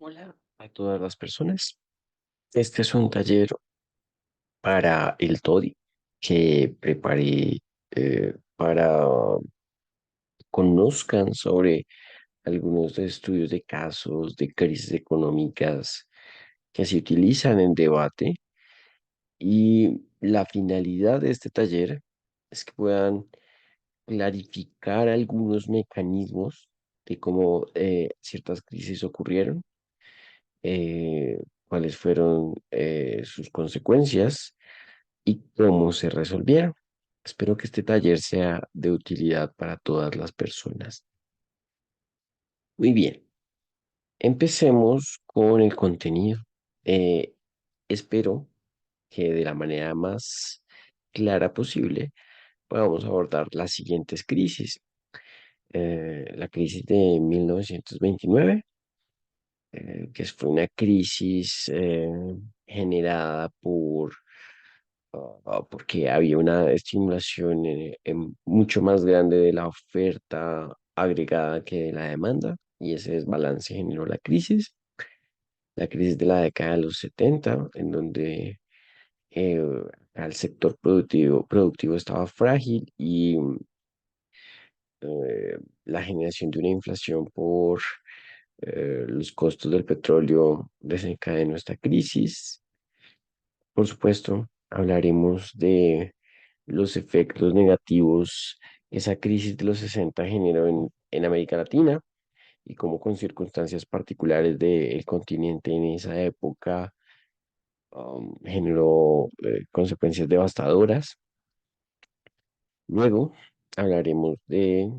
Hola a todas las personas. Este es un taller para el TODI que preparé para conozcan sobre algunos de estudios de casos de crisis económicas que se utilizan en debate. Y la finalidad de este taller es que puedan clarificar algunos mecanismos de cómo ciertas crisis ocurrieron, cuáles fueron sus consecuencias y cómo se resolvieron. Espero que este taller sea de utilidad para todas las personas. Muy bien, empecemos con el contenido. Eh, Espero que de la manera más clara posible podamos abordar las siguientes crisis. La crisis de 1929, que fue una crisis generada porque había una estimulación mucho más grande de la oferta agregada que de la demanda, y ese desbalance generó la crisis de la década de los 70, en donde eh, el sector productivo estaba frágil y la generación de una inflación por los costos del petróleo desencadenó esta crisis. Por supuesto, hablaremos de los efectos negativos que esa crisis de los 60 generó en América Latina y cómo con circunstancias particulares del continente en esa época generó consecuencias devastadoras. Luego hablaremos de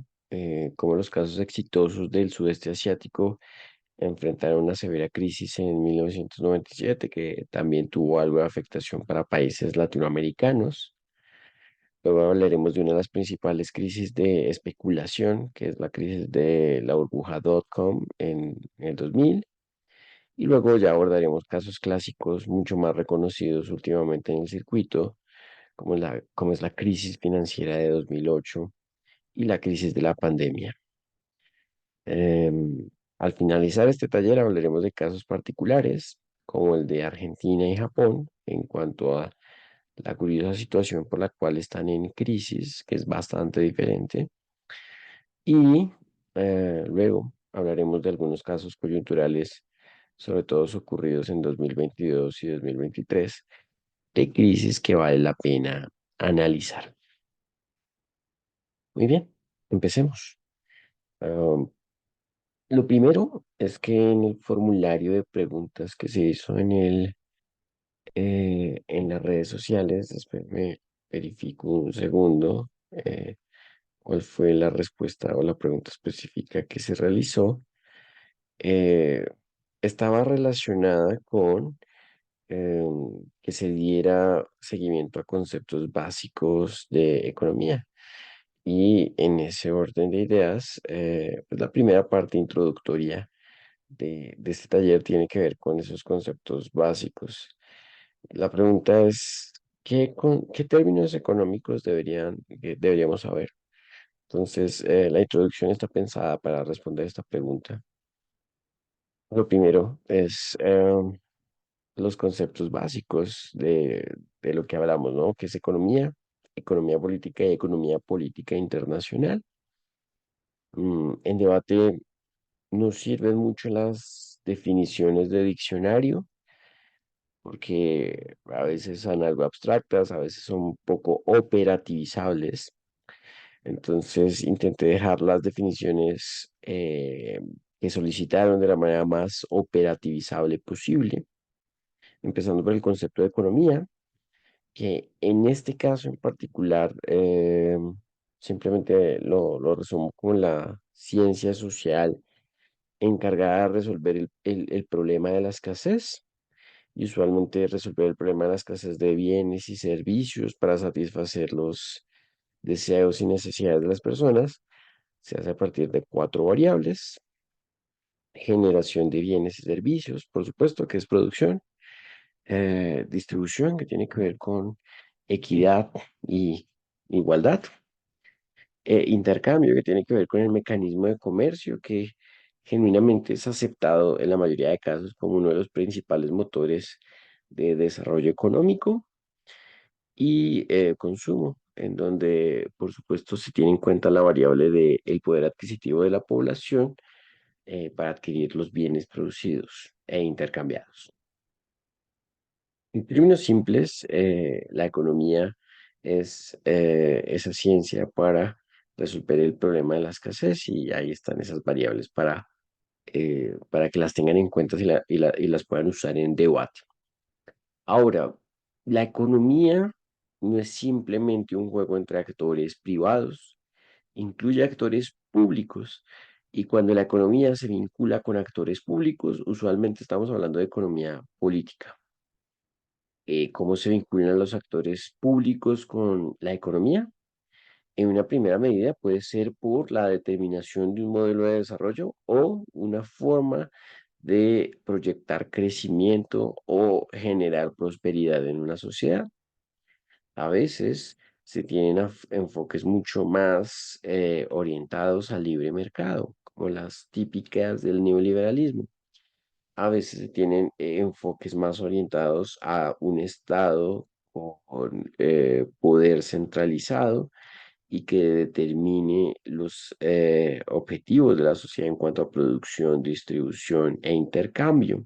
cómo los casos exitosos del sudeste asiático enfrentaron una severa crisis en 1997 que también tuvo algo de afectación para países latinoamericanos. Luego hablaremos de una de las principales crisis de especulación, que es la crisis de la burbuja .com en el 2000. Y luego ya abordaremos casos clásicos mucho más reconocidos últimamente en el circuito, como es la crisis financiera de 2008 y la crisis de la pandemia. Al finalizar este taller hablaremos de casos particulares, como el de Argentina y Japón, en cuanto a la curiosa situación por la cual están en crisis, que es bastante diferente. Y luego hablaremos de algunos casos coyunturales, sobre todo ocurridos en 2022 y 2023, de crisis que vale la pena analizar. Muy bien, empecemos. Um, lo primero es que en el formulario de preguntas que se hizo en las redes sociales, después me verifico un segundo cuál fue la respuesta o la pregunta específica que se realizó. eh, Estaba relacionada con que se diera seguimiento a conceptos básicos de economía. Y en ese orden de ideas, pues la primera parte introductoria de este taller tiene que ver con esos conceptos básicos. La pregunta es, ¿qué términos económicos deberíamos saber? Entonces, la introducción está pensada para responder esta pregunta. Lo primero es los conceptos básicos de lo que hablamos, ¿no? Que es economía, economía política y economía política internacional. En debate nos sirven mucho las definiciones de diccionario, porque a veces son algo abstractas, a veces son un poco operativizables. Entonces intenté dejar las definiciones que solicitaron de la manera más operativizable posible, empezando por el concepto de economía, que en este caso en particular simplemente lo resumo como la ciencia social encargada de resolver el problema de la escasez, y usualmente resolver el problema de la escasez de bienes y servicios para satisfacer los deseos y necesidades de las personas. Se hace a partir de cuatro variables: generación de bienes y servicios, por supuesto, que es producción; distribución, que tiene que ver con equidad y igualdad; intercambio, que tiene que ver con el mecanismo de comercio, que genuinamente es aceptado en la mayoría de casos como uno de los principales motores de desarrollo económico y consumo, en donde, por supuesto, se tiene en cuenta la variable del poder adquisitivo de la población para adquirir los bienes producidos e intercambiados. En términos simples, la economía es esa ciencia para resolver el problema de la escasez y ahí están esas variables para que las tengan en cuenta y las puedan usar en debate. Ahora, la economía no es simplemente un juego entre actores privados, incluye actores públicos. Y cuando la economía se vincula con actores públicos, usualmente estamos hablando de economía política. ¿Cómo se vinculan los actores públicos con la economía? En una primera medida puede ser por la determinación de un modelo de desarrollo o una forma de proyectar crecimiento o generar prosperidad en una sociedad. A veces se tienen enfoques mucho más orientados al libre mercado, como las típicas del neoliberalismo. A veces se tienen enfoques más orientados a un Estado con poder centralizado y que determine los objetivos de la sociedad en cuanto a producción, distribución e intercambio.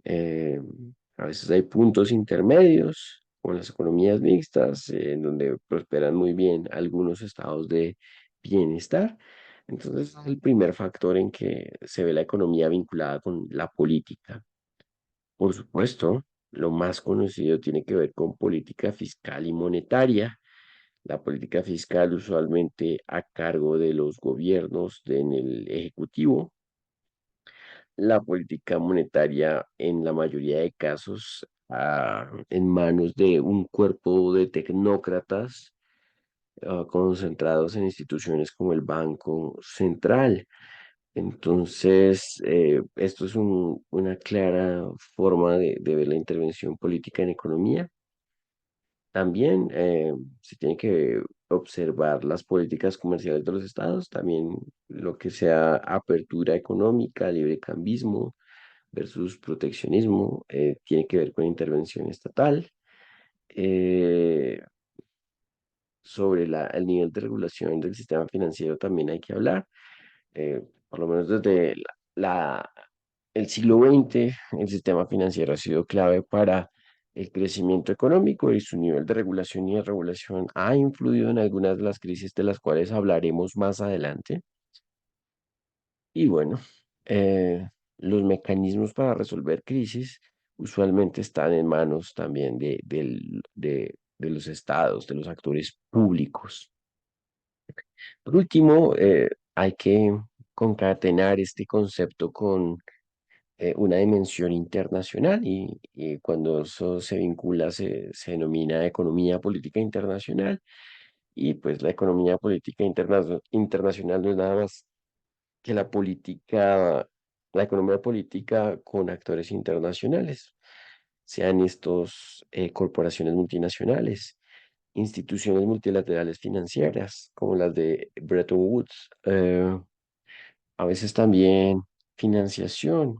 Eh, a veces hay puntos intermedios con las economías mixtas, en donde prosperan muy bien algunos estados de bienestar. Entonces, es el primer factor en que se ve la economía vinculada con la política. Por supuesto, lo más conocido tiene que ver con política fiscal y monetaria. La política fiscal usualmente a cargo de los gobiernos en el ejecutivo, la política monetaria en la mayoría de casos en manos de un cuerpo de tecnócratas concentrados en instituciones como el Banco Central. Entonces, esto es una clara forma de ver la intervención política en economía. También se tiene que observar las políticas comerciales de los estados, también lo que sea apertura económica, librecambismo versus proteccionismo, tiene que ver con intervención estatal. Eh, sobre el nivel de regulación del sistema financiero también hay que hablar, por lo menos desde la- el siglo XX, el sistema financiero ha sido clave para el crecimiento económico y su nivel de regulación y desregulación ha influido en algunas de las crisis de las cuales hablaremos más adelante. Y bueno, los mecanismos para resolver crisis usualmente están en manos también de los estados, de los actores públicos. Por último, hay que concatenar este concepto con una dimensión internacional y cuando eso se vincula se denomina economía política internacional y pues la economía política internacional no es nada más que la economía política con actores internacionales, sean estos corporaciones multinacionales, instituciones multilaterales financieras como las de Bretton Woods, a veces también financiación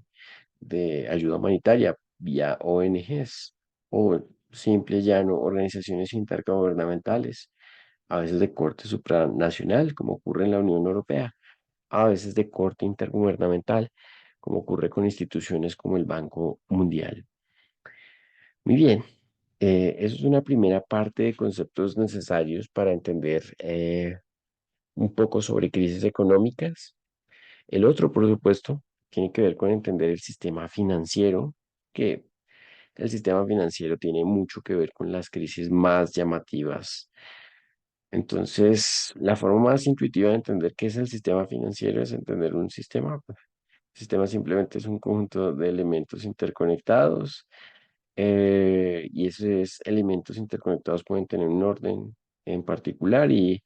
de ayuda humanitaria vía ONGs o simple llano organizaciones intergubernamentales, a veces de corte supranacional, como ocurre en la Unión Europea, a veces de corte intergubernamental, como ocurre con instituciones como el Banco Mundial. Muy bien, eso es una primera parte de conceptos necesarios para entender un poco sobre crisis económicas. El otro, por supuesto, tiene que ver con entender el sistema financiero, que el sistema financiero tiene mucho que ver con las crisis más llamativas. Entonces, la forma más intuitiva de entender qué es el sistema financiero es entender un sistema. El sistema simplemente es un conjunto de elementos interconectados y esos elementos interconectados pueden tener un orden en particular y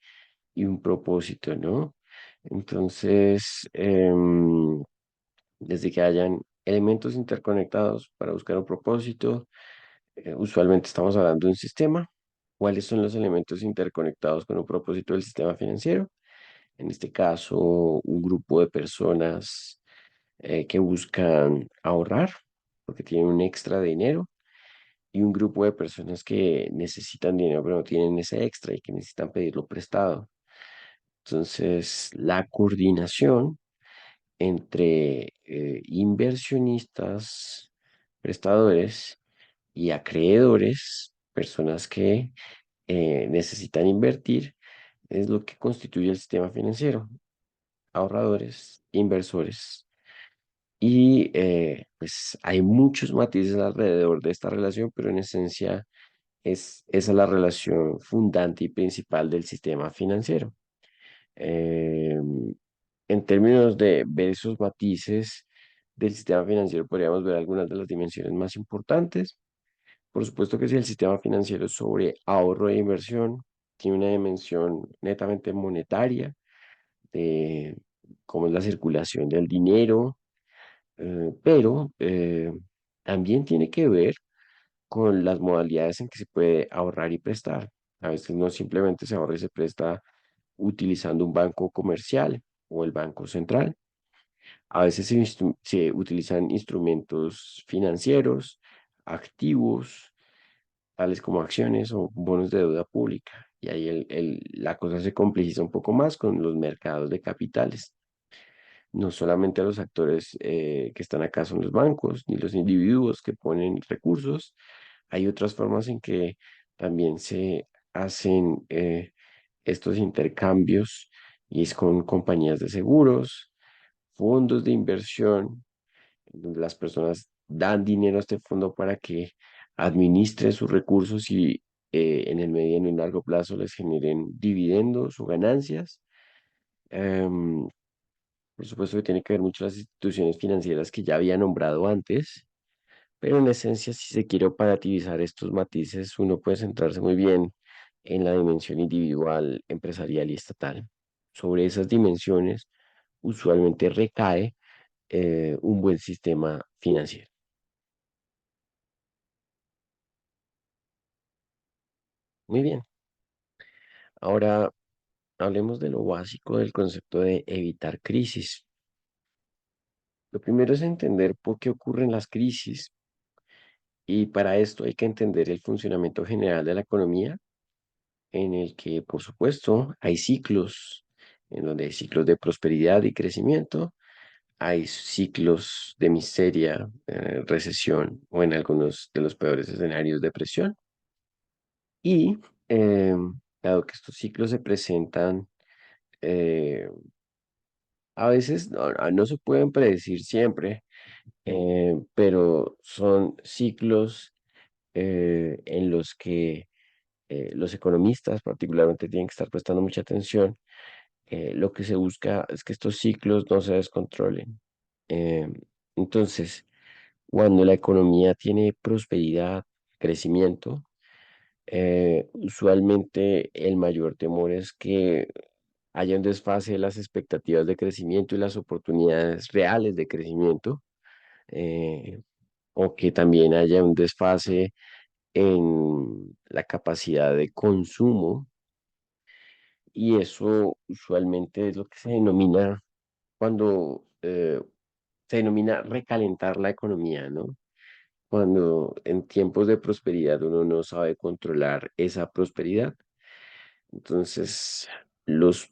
un propósito, ¿no? Entonces, desde que hayan elementos interconectados para buscar un propósito, usualmente estamos hablando de un sistema. ¿Cuáles son los elementos interconectados con un propósito del sistema financiero? En este caso, un grupo de personas que buscan ahorrar porque tienen un extra de dinero y un grupo de personas que necesitan dinero pero no tienen ese extra y que necesitan pedirlo prestado. Entonces, la coordinación entre inversionistas, prestadores y acreedores, personas que necesitan invertir, es lo que constituye el sistema financiero, ahorradores, inversores. Y pues hay muchos matices alrededor de esta relación, pero en esencia esa es la relación fundante y principal del sistema financiero. En términos de ver esos matices del sistema financiero, podríamos ver algunas de las dimensiones más importantes. Por supuesto que si el sistema financiero es sobre ahorro e inversión, tiene una dimensión netamente monetaria, de cómo es la circulación del dinero, pero también tiene que ver con las modalidades en que se puede ahorrar y prestar. A veces no simplemente se ahorra y se presta utilizando un banco comercial o el banco central. A veces se utilizan instrumentos financieros, activos, tales como acciones o bonos de deuda pública. Y ahí la cosa se complejiza un poco más con los mercados de capitales. No solamente los actores que están acá son los bancos, ni los individuos que ponen recursos. Hay otras formas en que también se hacen estos intercambios y es con compañías de seguros, fondos de inversión, donde las personas dan dinero a este fondo para que administre sus recursos y en el mediano y largo plazo les generen dividendos o ganancias. Em, por supuesto que tiene que ver mucho las instituciones financieras que ya había nombrado antes, pero en esencia, si se quiere operativizar estos matices, uno puede centrarse muy bien en la dimensión individual, empresarial y estatal. Sobre esas dimensiones, usualmente recae un buen sistema financiero. Muy bien. Ahora hablemos de lo básico del concepto de evitar crisis. Lo primero es entender por qué ocurren las crisis y para esto hay que entender el funcionamiento general de la economía en el que, por supuesto, hay ciclos, en donde hay ciclos de prosperidad y crecimiento, hay ciclos de miseria, recesión o en algunos de los peores escenarios, depresión. Y dado que estos ciclos se presentan, eh, a veces no se pueden predecir siempre, pero son ciclos en los que los economistas particularmente tienen que estar prestando mucha atención. Lo que se busca es que estos ciclos no se descontrolen. Eh, entonces, cuando la economía tiene prosperidad, crecimiento, usualmente el mayor temor es que haya un desfase de las expectativas de crecimiento y las oportunidades reales de crecimiento, eh, o que también haya un desfase en la capacidad de consumo, y eso usualmente es lo que se denomina cuando se denomina recalentar la economía, ¿no? Cuando en tiempos de prosperidad uno no sabe controlar esa prosperidad. Entonces, los,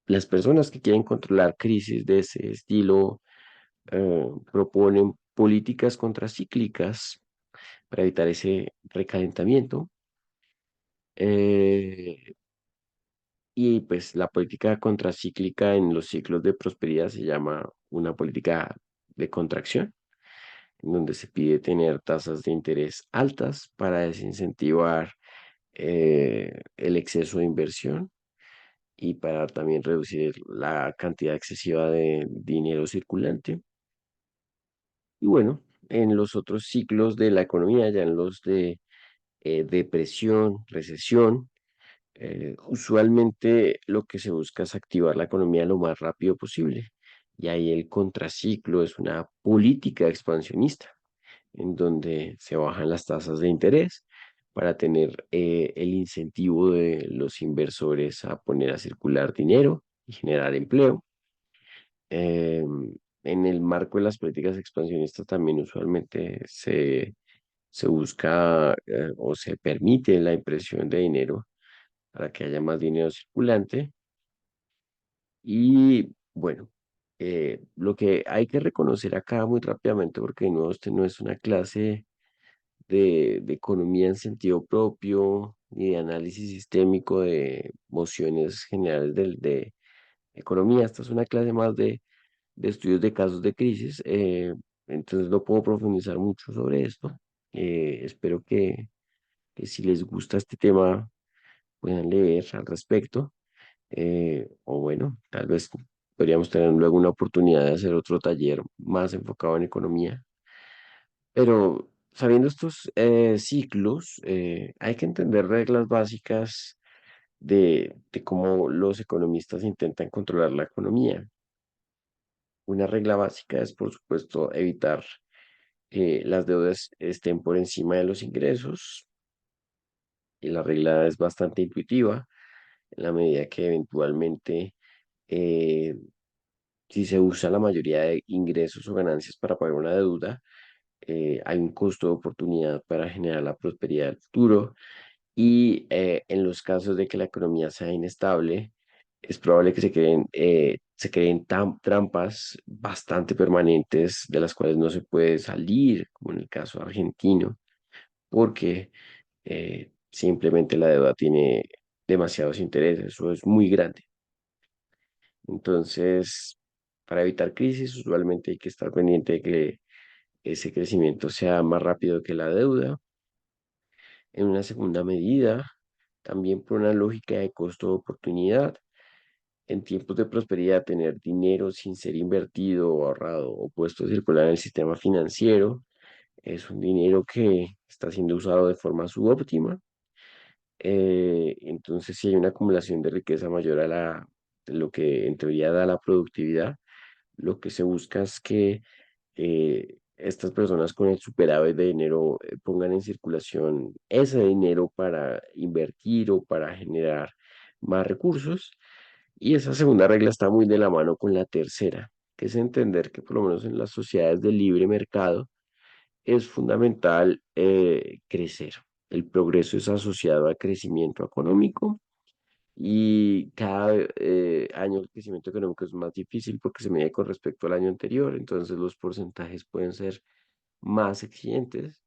las personas que quieren controlar crisis de ese estilo proponen políticas contracíclicas para evitar ese recalentamiento. eh, y pues la política contracíclica en los ciclos de prosperidad se llama una política de contracción, en donde se pide tener tasas de interés altas para desincentivar el exceso de inversión y para también reducir la cantidad excesiva de dinero circulante. Y bueno, en los otros ciclos de la economía, ya en los de depresión, recesión, usualmente lo que se busca es activar la economía lo más rápido posible. Y ahí el contraciclo es una política expansionista en donde se bajan las tasas de interés para tener el incentivo de los inversores a poner a circular dinero y generar empleo. Eh, en el marco de las políticas expansionistas también usualmente se busca o se permite la impresión de dinero para que haya más dinero circulante. Y bueno, lo que hay que reconocer acá muy rápidamente, porque de nuevo este no es una clase de economía en sentido propio, ni de análisis sistémico de mociones generales de economía. Esta es una clase más de estudios de casos de crisis. Entonces no puedo profundizar mucho sobre esto. Espero que si les gusta este tema puedan leer al respecto. O bueno, tal vez podríamos tener luego una oportunidad de hacer otro taller más enfocado en economía. Pero sabiendo estos ciclos, hay que entender reglas básicas de cómo los economistas intentan controlar la economía. Una regla básica es, por supuesto, evitar que las deudas estén por encima de los ingresos. Y la regla es bastante intuitiva en la medida que eventualmente, eh, si se usa la mayoría de ingresos o ganancias para pagar una deuda, hay un costo de oportunidad para generar la prosperidad del futuro. Y en los casos de que la economía sea inestable, es probable que se creen trampas bastante permanentes de las cuales no se puede salir, como en el caso argentino, porque simplemente la deuda tiene demasiados intereses o es muy grande. Entonces, para evitar crisis, usualmente hay que estar pendiente de que ese crecimiento sea más rápido que la deuda. En una segunda medida, también por una lógica de costo de oportunidad, en tiempos de prosperidad, tener dinero sin ser invertido o ahorrado o puesto a circular en el sistema financiero es un dinero que está siendo usado de forma subóptima. Entonces, si hay una acumulación de riqueza mayor a de lo que en teoría da la productividad, lo que se busca es que estas personas con el superávit de dinero pongan en circulación ese dinero para invertir o para generar más recursos. Y esa segunda regla está muy de la mano con la tercera, que es entender que por lo menos en las sociedades de libre mercado es fundamental crecer. El progreso es asociado al crecimiento económico y cada año el crecimiento económico es más difícil porque se mide con respecto al año anterior, entonces los porcentajes pueden ser más exigentes,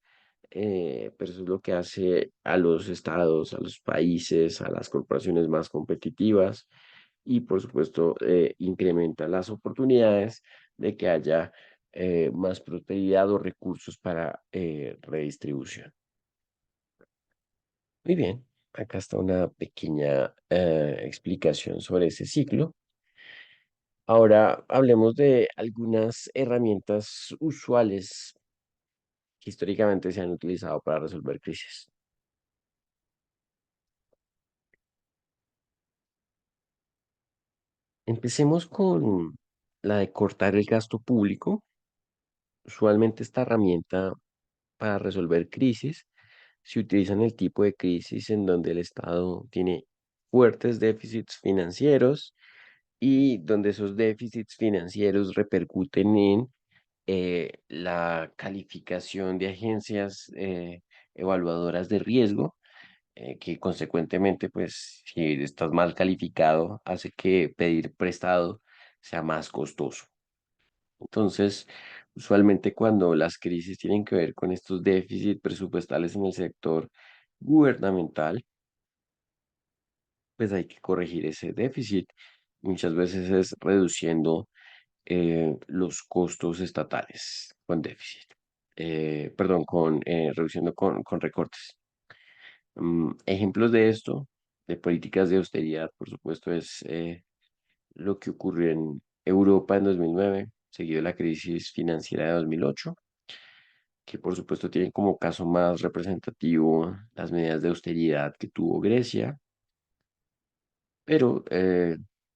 pero eso es lo que hace a los estados, a los países, a las corporaciones más competitivas y por supuesto incrementa las oportunidades de que haya más prosperidad o recursos para redistribución. Muy bien, acá está una pequeña explicación sobre ese ciclo. Ahora hablemos de algunas herramientas usuales que históricamente se han utilizado para resolver crisis. Empecemos con la de cortar el gasto público. Usualmente esta herramienta para resolver crisis se utiliza en el tipo de crisis en donde el Estado tiene fuertes déficits financieros y donde esos déficits financieros repercuten en la calificación de agencias evaluadoras de riesgo, que consecuentemente, pues, si estás mal calificado, hace que pedir prestado sea más costoso. Entonces, usualmente cuando las crisis tienen que ver con estos déficits presupuestales en el sector gubernamental, pues hay que corregir ese déficit. Muchas veces es reduciendo los costos estatales con déficit. Perdón, reduciendo con recortes. Ejemplos de esto, de políticas de austeridad, por supuesto, es lo que ocurrió en Europa en 2009, seguido de la crisis financiera de 2008, que por supuesto tienen como caso más representativo las medidas de austeridad que tuvo Grecia, pero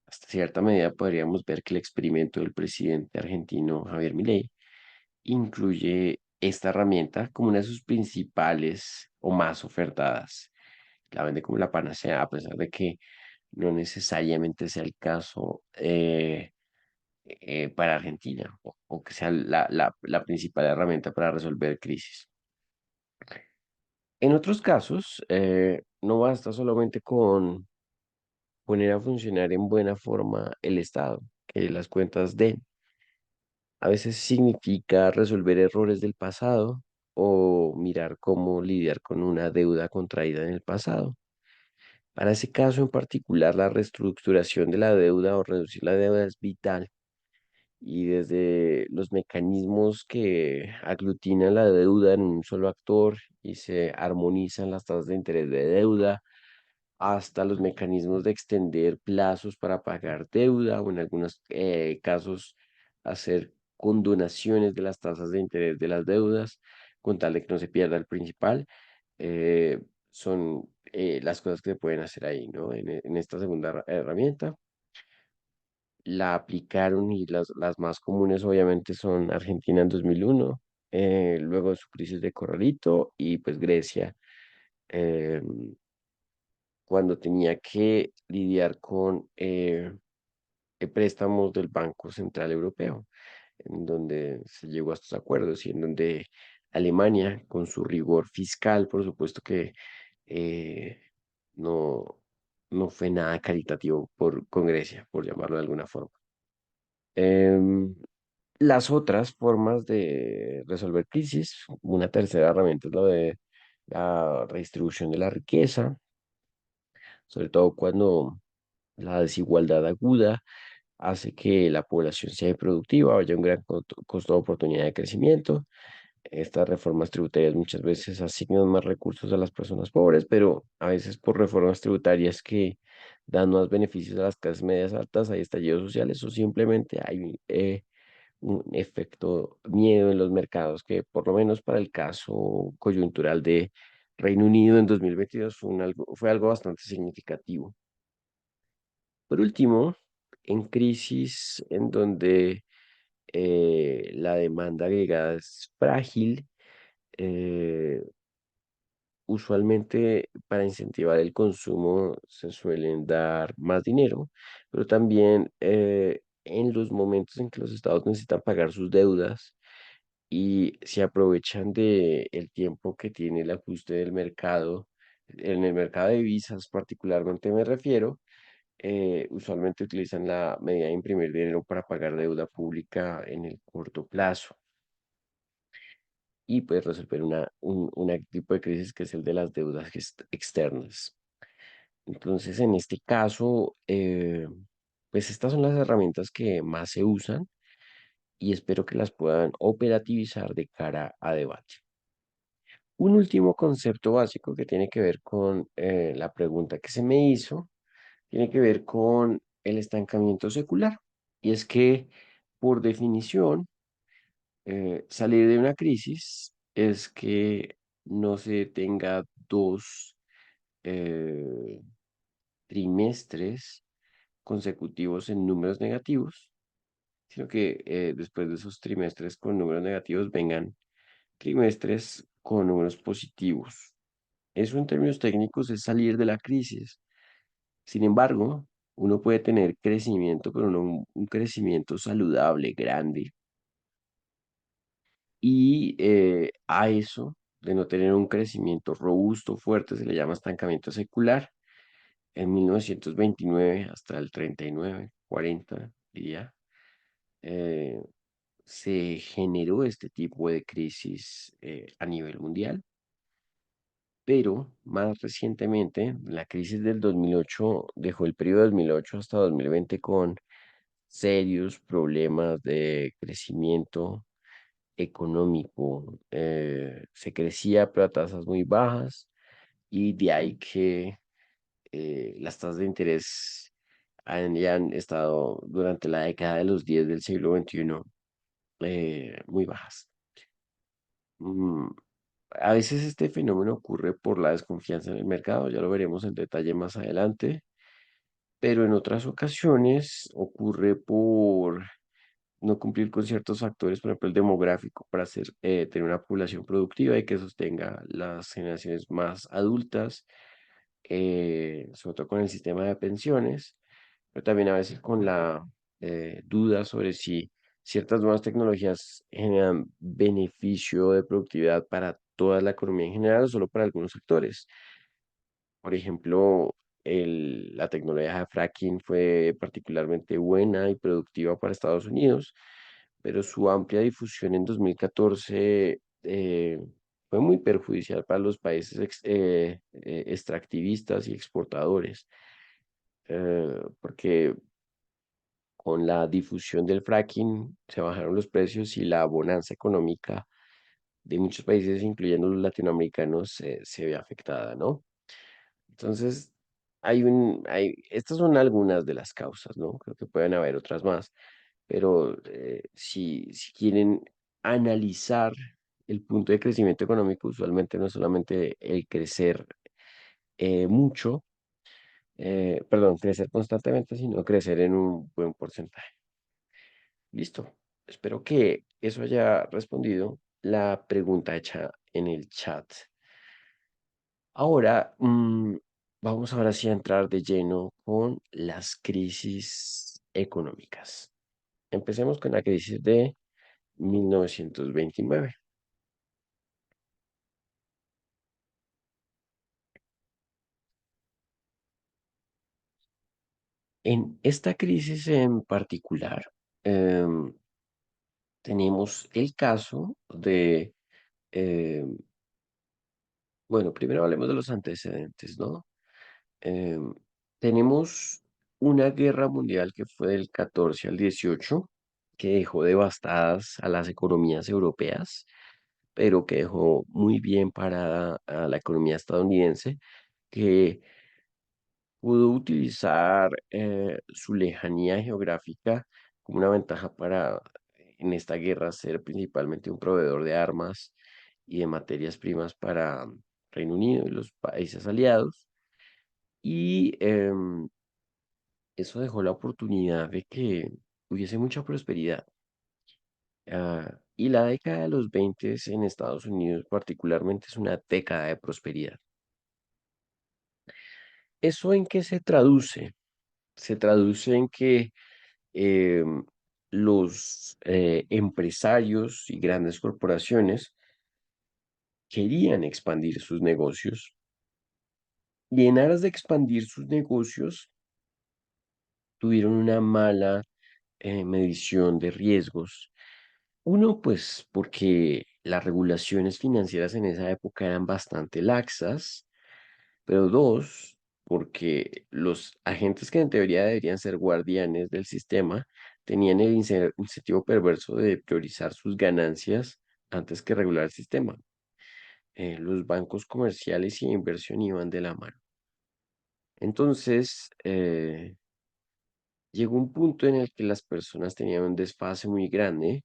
hasta cierta medida podríamos ver que el experimento del presidente argentino Javier Milei incluye esta herramienta como una de sus principales o más ofertadas. La vende como la panacea, a pesar de que no necesariamente sea el caso para Argentina o que sea la principal herramienta para resolver crisis. En otros casos, no basta solamente con poner a funcionar en buena forma el Estado, que las cuentas den. A veces significa resolver errores del pasado o mirar cómo lidiar con una deuda contraída en el pasado. Para ese caso en particular, la reestructuración de la deuda o reducir la deuda es vital. Y desde los mecanismos que aglutinan la deuda en un solo actor y se armonizan las tasas de interés de deuda, hasta los mecanismos de extender plazos para pagar deuda o en algunos casos hacer condonaciones de las tasas de interés de las deudas con tal de que no se pierda el principal, eh, son las cosas que se pueden hacer ahí, ¿no? En esta segunda herramienta. La aplicaron y las más comunes obviamente son Argentina en 2001, luego su crisis de Corralito y pues Grecia em, cuando tenía que lidiar con préstamos del Banco Central Europeo, en donde se llegó a estos acuerdos y en donde Alemania, con su rigor fiscal, por supuesto que eh, no, no fue nada caritativo con Grecia, por llamarlo de alguna forma. Em, las otras formas de resolver crisis, una tercera herramienta es lo de la redistribución de la riqueza, sobre todo cuando la desigualdad aguda hace que la población sea improductiva, haya un gran costo de oportunidad de crecimiento. Estas reformas tributarias muchas veces asignan más recursos a las personas pobres, pero a veces por reformas tributarias que dan más beneficios a las clases medias altas, hay estallidos sociales o simplemente hay un efecto miedo en los mercados que por lo menos para el caso coyuntural de Reino Unido en 2022 fue algo bastante significativo. Por último, en crisis en donde la demanda agregada es frágil, eh, usualmente para incentivar el consumo se suelen dar más dinero, pero también en los momentos en que los estados necesitan pagar sus deudas y se aprovechan de el tiempo que tiene el ajuste del mercado, en el mercado de divisas particularmente me refiero, usualmente utilizan la medida de imprimir dinero para pagar deuda pública en el corto plazo y pues resolver un tipo de crisis que es el de las deudas externas. Entonces, en este caso, pues estas son las herramientas que más se usan y espero que las puedan operativizar de cara a debate. Un último concepto básico que tiene que ver con la pregunta que se me hizo tiene que ver con el estancamiento secular. Y es que, por definición, salir de una crisis es que no se tenga dos eh, trimestres consecutivos en números negativos, sino que después de esos trimestres con números negativos vengan trimestres con números positivos. Eso en términos técnicos es salir de la crisis. Sin embargo, uno puede tener crecimiento, pero no un crecimiento saludable, grande. Y a eso, de no tener un crecimiento robusto, fuerte, se le llama estancamiento secular. En 1929 hasta el 39, 40, diría, eh, se generó este tipo de crisis a nivel mundial. Pero más recientemente, la crisis del 2008 dejó el periodo 2008 hasta 2020 con serios problemas de crecimiento económico. Se crecía, pero a tasas muy bajas, y de ahí que las tasas de interés ya han estado durante la década de los 10 del siglo XXI muy bajas. Mm, A veces este fenómeno ocurre por la desconfianza en el mercado, ya lo veremos en detalle más adelante, pero en otras ocasiones ocurre por no cumplir con ciertos factores, por ejemplo el demográfico, para tener una población productiva y que sostenga las generaciones más adultas. sobre todo con el sistema de pensiones, pero también a veces con la duda sobre si ciertas nuevas tecnologías generan beneficio de productividad para toda la economía en general o solo para algunos sectores. Por ejemplo, la tecnología de fracking fue particularmente buena y productiva para Estados Unidos, pero su amplia difusión en 2014 fue muy perjudicial para los países extractivistas y exportadores, porque con la difusión del fracking se bajaron los precios y la bonanza económica de muchos países, incluyendo los latinoamericanos, se ve afectada, ¿no? Entonces, estas son algunas de las causas, ¿no? Creo que pueden haber otras más, pero si quieren analizar el punto de crecimiento económico, usualmente no es solamente el crecer mucho, perdón, crecer constantemente, sino crecer en un buen porcentaje. Listo. Espero que eso haya respondido la pregunta hecha en el chat. Ahora, vamos ahora sí a entrar de lleno con las crisis económicas. Empecemos con la crisis de 1929. En esta crisis en particular, em, tenemos el caso de, em, bueno, primero hablemos de los antecedentes, ¿no? Em, Tenemos una guerra mundial que fue del 14 al 18, que dejó devastadas a las economías europeas, pero que dejó muy bien parada a la economía estadounidense, que pudo utilizar su lejanía geográfica como una ventaja para en esta guerra ser principalmente un proveedor de armas y de materias primas para Reino Unido y los países aliados. Y eso dejó la oportunidad de que hubiese mucha prosperidad. Y la década de los 20 en Estados Unidos particularmente es una década de prosperidad. ¿Eso en qué se traduce? Se traduce en que los empresarios y grandes corporaciones querían expandir sus negocios y en aras de expandir sus negocios tuvieron una mala medición de riesgos. Uno, pues porque las regulaciones financieras en esa época eran bastante laxas, pero dos, porque los agentes que en teoría deberían ser guardianes del sistema tenían el incentivo perverso de priorizar sus ganancias antes que regular el sistema. Los bancos comerciales y de inversión iban de la mano. Entonces, llegó un punto en el que las personas tenían un desfase muy grande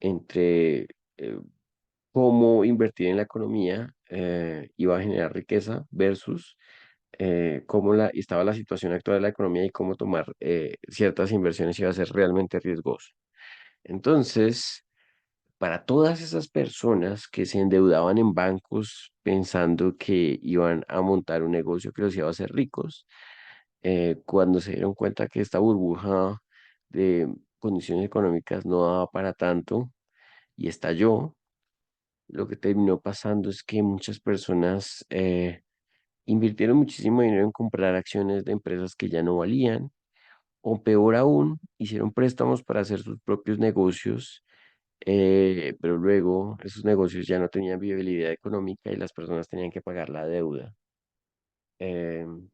entre cómo invertir en la economía iba a generar riqueza versus cómo estaba la situación actual de la economía y cómo tomar ciertas inversiones iba a ser realmente riesgoso. Entonces, para todas esas personas que se endeudaban en bancos pensando que iban a montar un negocio que los iba a hacer ricos, cuando se dieron cuenta que esta burbuja de condiciones económicas no daba para tanto y estalló, lo que terminó pasando es que muchas personas invirtieron muchísimo dinero en comprar acciones de empresas que ya no valían, o peor aún, hicieron préstamos para hacer sus propios negocios, pero luego esos negocios ya no tenían viabilidad económica y las personas tenían que pagar la deuda. Em,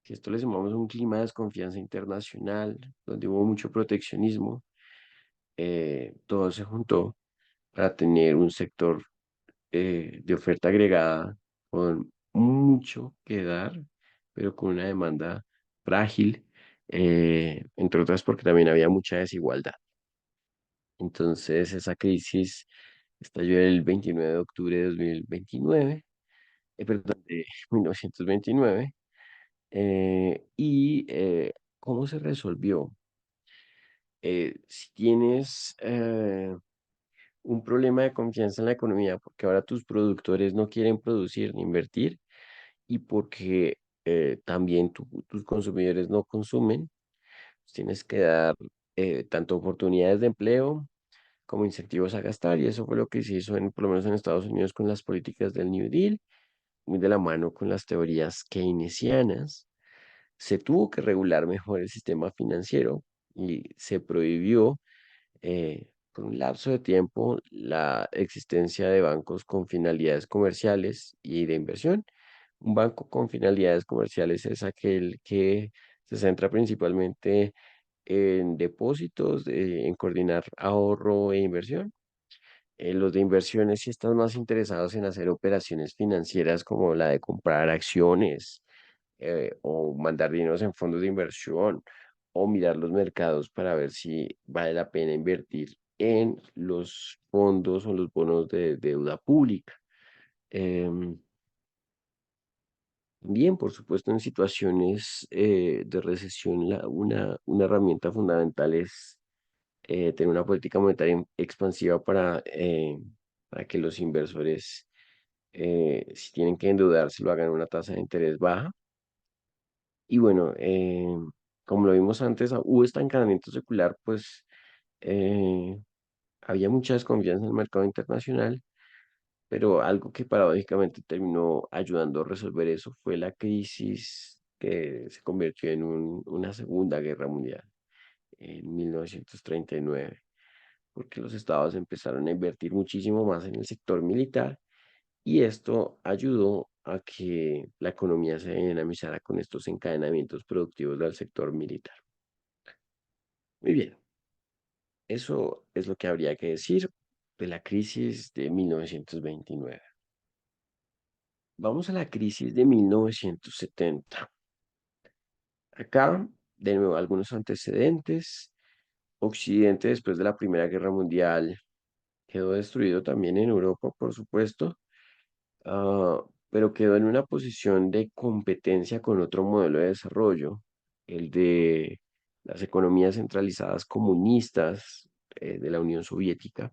si esto le sumamos un clima de desconfianza internacional, donde hubo mucho proteccionismo, todo se juntó para tener un sector de oferta agregada con mucho que dar, pero con una demanda frágil, entre otras porque también había mucha desigualdad. Entonces esa crisis estalló el 29 de octubre de 2029, perdón, de 1929, y ¿cómo se resolvió? Si tienes un problema de confianza en la economía, porque ahora tus productores no quieren producir ni invertir, y porque también tus consumidores no consumen, pues tienes que dar tanto oportunidades de empleo como incentivos a gastar, y eso fue lo que se hizo por lo menos en Estados Unidos con las políticas del New Deal, muy de la mano con las teorías keynesianas. Se tuvo que regular mejor el sistema financiero y se prohibió por un lapso de tiempo la existencia de bancos con finalidades comerciales y de inversión. Un banco con finalidades comerciales es aquel que se centra principalmente en depósitos, en coordinar ahorro e inversión. Los de inversiones sí están más interesados en hacer operaciones financieras como la de comprar acciones, o mandar dineros en fondos de inversión, o mirar los mercados para ver si vale la pena invertir en los fondos o los bonos de deuda pública. Em, Bien, por supuesto, en situaciones de recesión, una herramienta fundamental es tener una política monetaria expansiva para que los inversores, si tienen que endeudarse, lo hagan a una tasa de interés baja. Y bueno, como lo vimos antes, hubo estancamiento secular, pues eh, había mucha desconfianza en el mercado internacional, pero algo que paradójicamente terminó ayudando a resolver eso fue la crisis que se convirtió en una Segunda Guerra Mundial en 1939, porque los estados empezaron a invertir muchísimo más en el sector militar, y esto ayudó a que la economía se dinamizara con estos encadenamientos productivos del sector militar. Muy bien, eso es lo que habría que decir de la crisis de 1929. Vamos a la crisis de 1970. Acá, de nuevo, algunos antecedentes. Occidente, después de la Primera Guerra Mundial, quedó destruido también en Europa, por supuesto, pero quedó en una posición de competencia con otro modelo de desarrollo, el de las economías centralizadas comunistas de la Unión Soviética.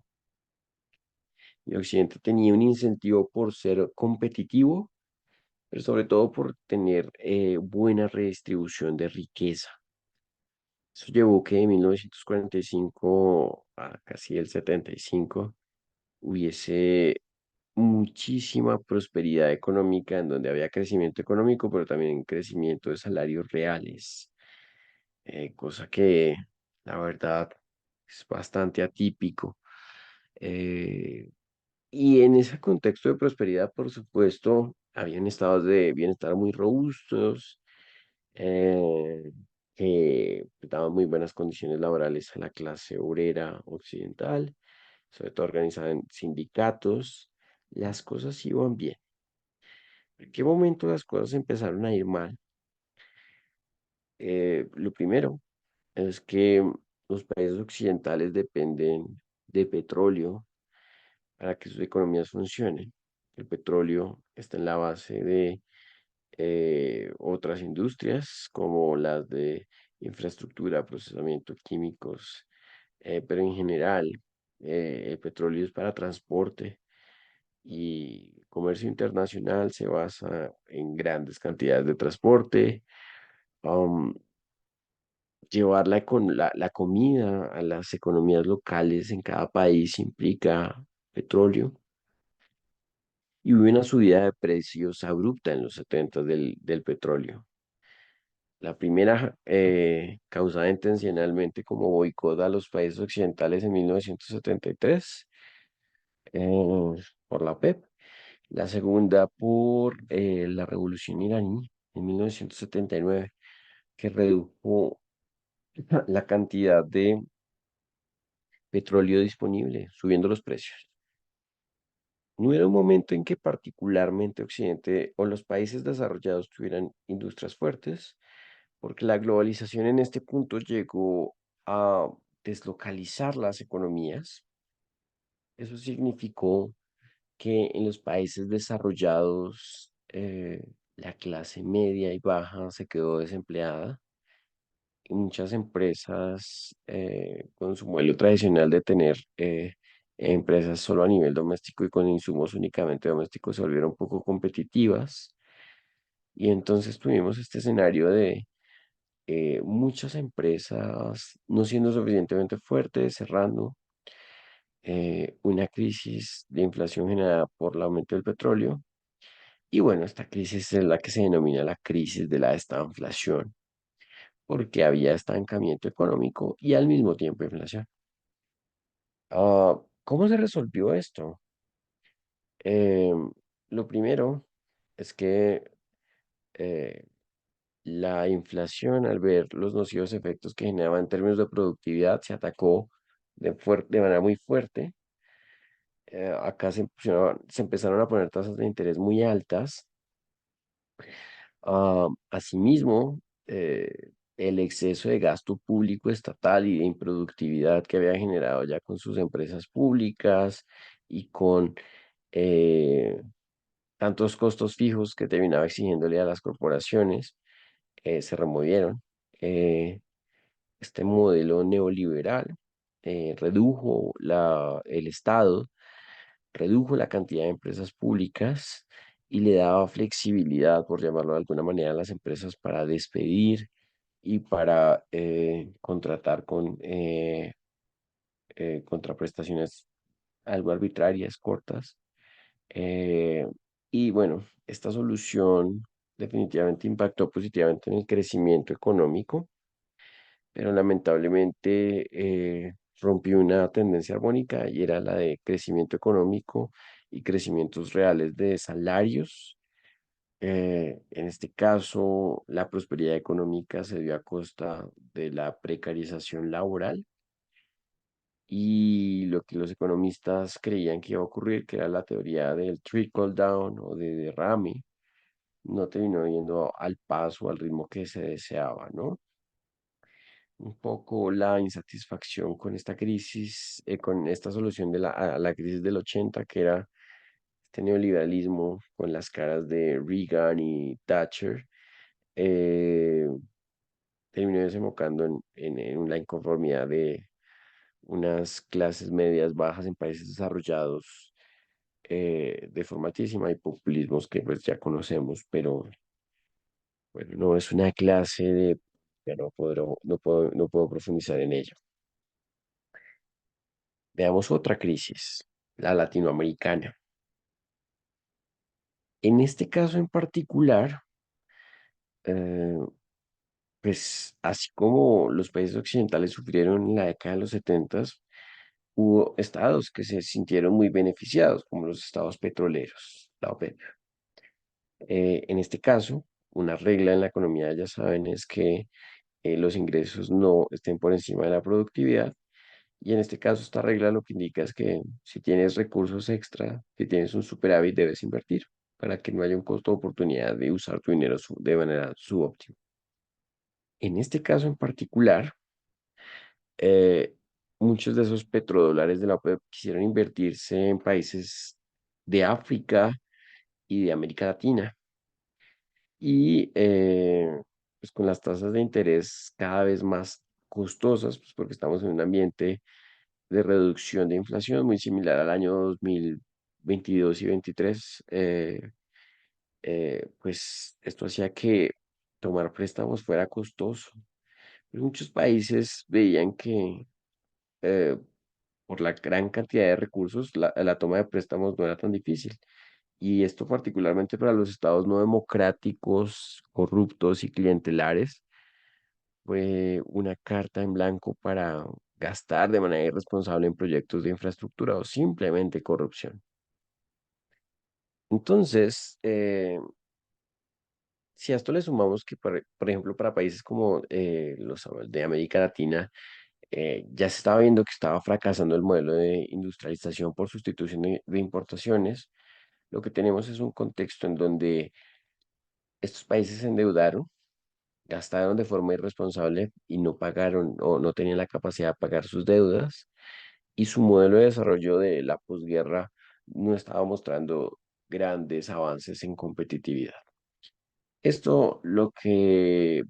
Y Occidente tenía un incentivo por ser competitivo, pero sobre todo por tener buena redistribución de riqueza. Eso llevó que de 1945 a casi el 75 hubiese muchísima prosperidad económica, en donde había crecimiento económico, pero también crecimiento de salarios reales, cosa que la verdad es bastante atípico. Eh, y en ese contexto de prosperidad, por supuesto, habían estados de bienestar muy robustos, eh, que daban muy buenas condiciones laborales a la clase obrera occidental, sobre todo organizada en sindicatos. Las cosas iban bien. ¿En qué momento las cosas empezaron a ir mal? Lo primero es que los países occidentales dependen de petróleo para que sus economías funcionen. El petróleo está en la base de otras industrias como las de infraestructura, procesamiento, químicos, pero en general el petróleo es para transporte, y comercio internacional se basa en grandes cantidades de transporte. um, Llevar la comida a las economías locales en cada país implica petróleo, y hubo una subida de precios abrupta en los 70 del petróleo. La primera, causada intencionalmente como boicot a los países occidentales en 1973, por la OPEP. La segunda por la revolución iraní en 1979, que redujo la cantidad de petróleo disponible, subiendo los precios. No era un momento en que particularmente Occidente o los países desarrollados tuvieran industrias fuertes, porque la globalización en este punto llegó a deslocalizar las economías. Eso significó que en los países desarrollados, la clase media y baja se quedó desempleada, y muchas empresas, con su modelo tradicional de tener empresas solo a nivel doméstico y con insumos únicamente domésticos, se volvieron poco competitivas. Y entonces tuvimos este escenario de muchas empresas no siendo suficientemente fuertes, cerrando, una crisis de inflación generada por el aumento del petróleo. Y bueno, esta crisis es la que se denomina la crisis de la estanflación, porque había estancamiento económico y al mismo tiempo inflación. ¿Cómo se resolvió esto? Em, lo primero es que eh, la inflación, al ver los nocivos efectos que generaba en términos de productividad, se atacó de manera muy fuerte. Acá se empezaron a poner tasas de interés muy altas. Asimismo, el exceso de gasto público estatal y de improductividad que había generado ya con sus empresas públicas y con eh, tantos costos fijos que terminaba exigiéndole a las corporaciones, se removieron. Eh, este modelo neoliberal redujo el Estado, redujo la cantidad de empresas públicas y le daba flexibilidad, por llamarlo de alguna manera, a las empresas para despedir y para contratar con contraprestaciones algo arbitrarias, cortas. Eh, y bueno, esta solución definitivamente impactó positivamente en el crecimiento económico, pero lamentablemente rompió una tendencia armónica y era la de crecimiento económico y crecimientos reales de salarios. En este caso, la prosperidad económica se dio a costa de la precarización laboral y lo que los economistas creían que iba a ocurrir, que era la teoría del trickle down o de derrame, no terminó yendo al paso, al ritmo que se deseaba, ¿no? Un poco la insatisfacción con esta crisis, con esta solución a la crisis del 80, que era este neoliberalismo con las caras de Reagan y Thatcher, eh, terminó desembocando en la inconformidad de unas clases medias bajas en países desarrollados de forma altísima y populismos que pues ya conocemos, pero bueno, no es una clase de, ya no puedo profundizar en ello. Veamos otra crisis, la latinoamericana. En este caso en particular, eh, pues así como los países occidentales sufrieron en la década de los 70, hubo estados que se sintieron muy beneficiados, como los estados petroleros, la OPEP. En este caso, una regla en la economía, ya saben, es que los ingresos no estén por encima de la productividad. Y en este caso, esta regla lo que indica es que si tienes recursos extra, si tienes un superávit, debes invertir para que no haya un costo de oportunidad de usar tu dinero de manera subóptima. En este caso en particular, eh, muchos de esos petrodólares de la OPEP quisieron invertirse en países de África y de América Latina. Y pues con las tasas de interés cada vez más costosas, pues porque estamos en un ambiente de reducción de inflación muy similar al año 2022 y 23, pues esto hacía que tomar préstamos fuera costoso. Muchos países veían que eh, por la gran cantidad de recursos, la toma de préstamos no era tan difícil. Y esto particularmente para los estados no democráticos, corruptos y clientelares, fue una carta en blanco para gastar de manera irresponsable en proyectos de infraestructura o simplemente corrupción. Entonces, si a esto le sumamos que, por ejemplo, para países como los de América Latina, ya se estaba viendo que estaba fracasando el modelo de industrialización por sustitución de importaciones, lo que tenemos es un contexto en donde estos países se endeudaron, gastaron de forma irresponsable y no pagaron o no tenían la capacidad de pagar sus deudas, y su modelo de desarrollo de la posguerra no estaba mostrando grandes avances en competitividad. Esto lo que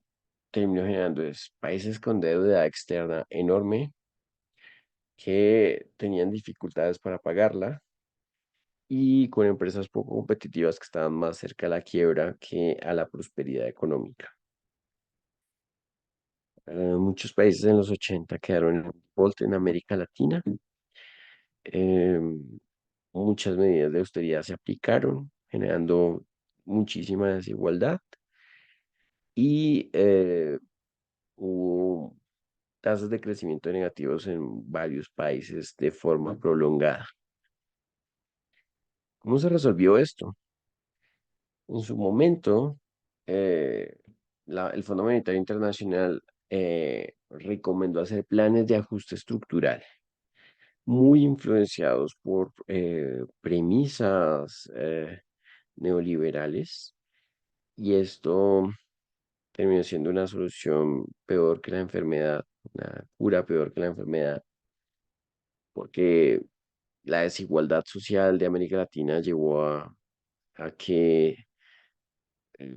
terminó generando es países con deuda externa enorme que tenían dificultades para pagarla y con empresas poco competitivas que estaban más cerca a la quiebra que a la prosperidad económica. Muchos países en los 80 quedaron en default en América Latina. Em, Muchas medidas de austeridad se aplicaron, generando muchísima desigualdad y hubo tasas de crecimiento negativos en varios países de forma prolongada. ¿Cómo se resolvió esto? En su momento, eh, el Fondo Monetario Internacional recomendó hacer planes de ajuste estructural muy influenciados por premisas neoliberales, y esto terminó siendo una solución peor que la enfermedad, una cura peor que la enfermedad, porque la desigualdad social de América Latina llevó a que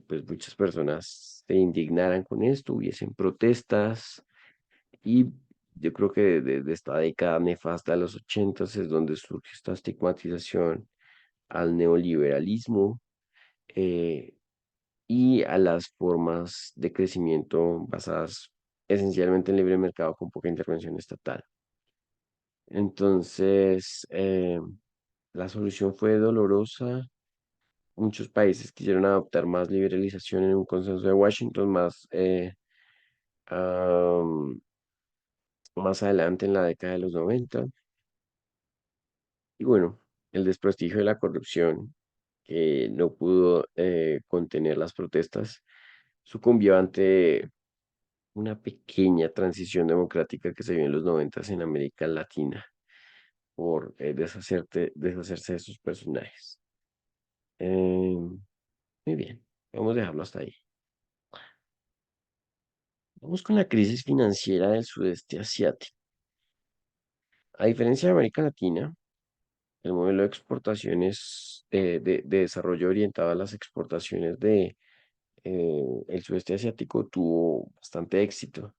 pues muchas personas se indignaran con esto, hubiesen protestas, y yo creo que de esta década nefasta de los 80 es donde surge esta estigmatización al neoliberalismo, eh, y a las formas de crecimiento basadas esencialmente en libre mercado con poca intervención estatal. Entonces, la solución fue dolorosa. Muchos países quisieron adoptar más liberalización en un consenso de Washington am, más adelante en la década de los 90. Y bueno, el desprestigio de la corrupción, que no pudo contener las protestas, sucumbió ante una pequeña transición democrática que se vio en los 90 en América Latina por deshacerse de sus personajes. Muy bien, vamos a dejarlo hasta ahí. Vamos con la crisis financiera del sudeste asiático. A diferencia de América Latina, el modelo de exportaciones de desarrollo orientado a las exportaciones el sudeste asiático tuvo bastante éxito.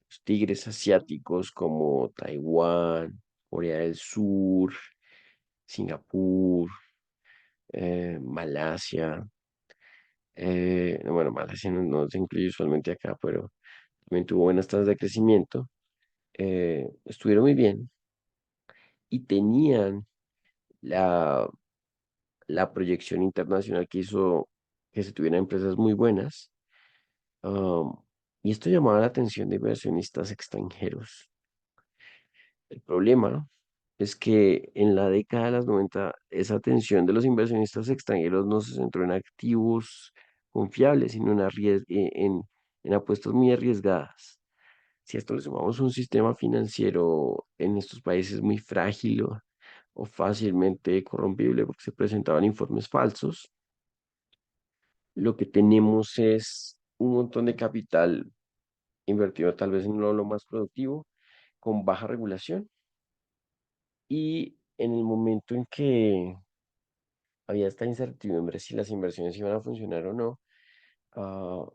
Los tigres asiáticos como Taiwán, Corea del Sur, Singapur, Malasia. No, bueno, Malasia no se incluye usualmente acá, pero también tuvo buenas tasas de crecimiento. Estuvieron muy bien y tenían la, la proyección internacional que hizo que se tuvieran empresas muy buenas. am, y esto llamaba la atención de inversionistas extranjeros. El problema es que en la década de los 90 esa atención de los inversionistas extranjeros no se centró en activos confiables, sino en apuestas muy arriesgadas. Si a esto le sumamos un sistema financiero en estos países muy frágil o fácilmente corrompible porque se presentaban informes falsos, lo que tenemos es un montón de capital invertido tal vez en lo más productivo, con baja regulación. Y en el momento en que había esta incertidumbre si las inversiones iban a funcionar o no, ah,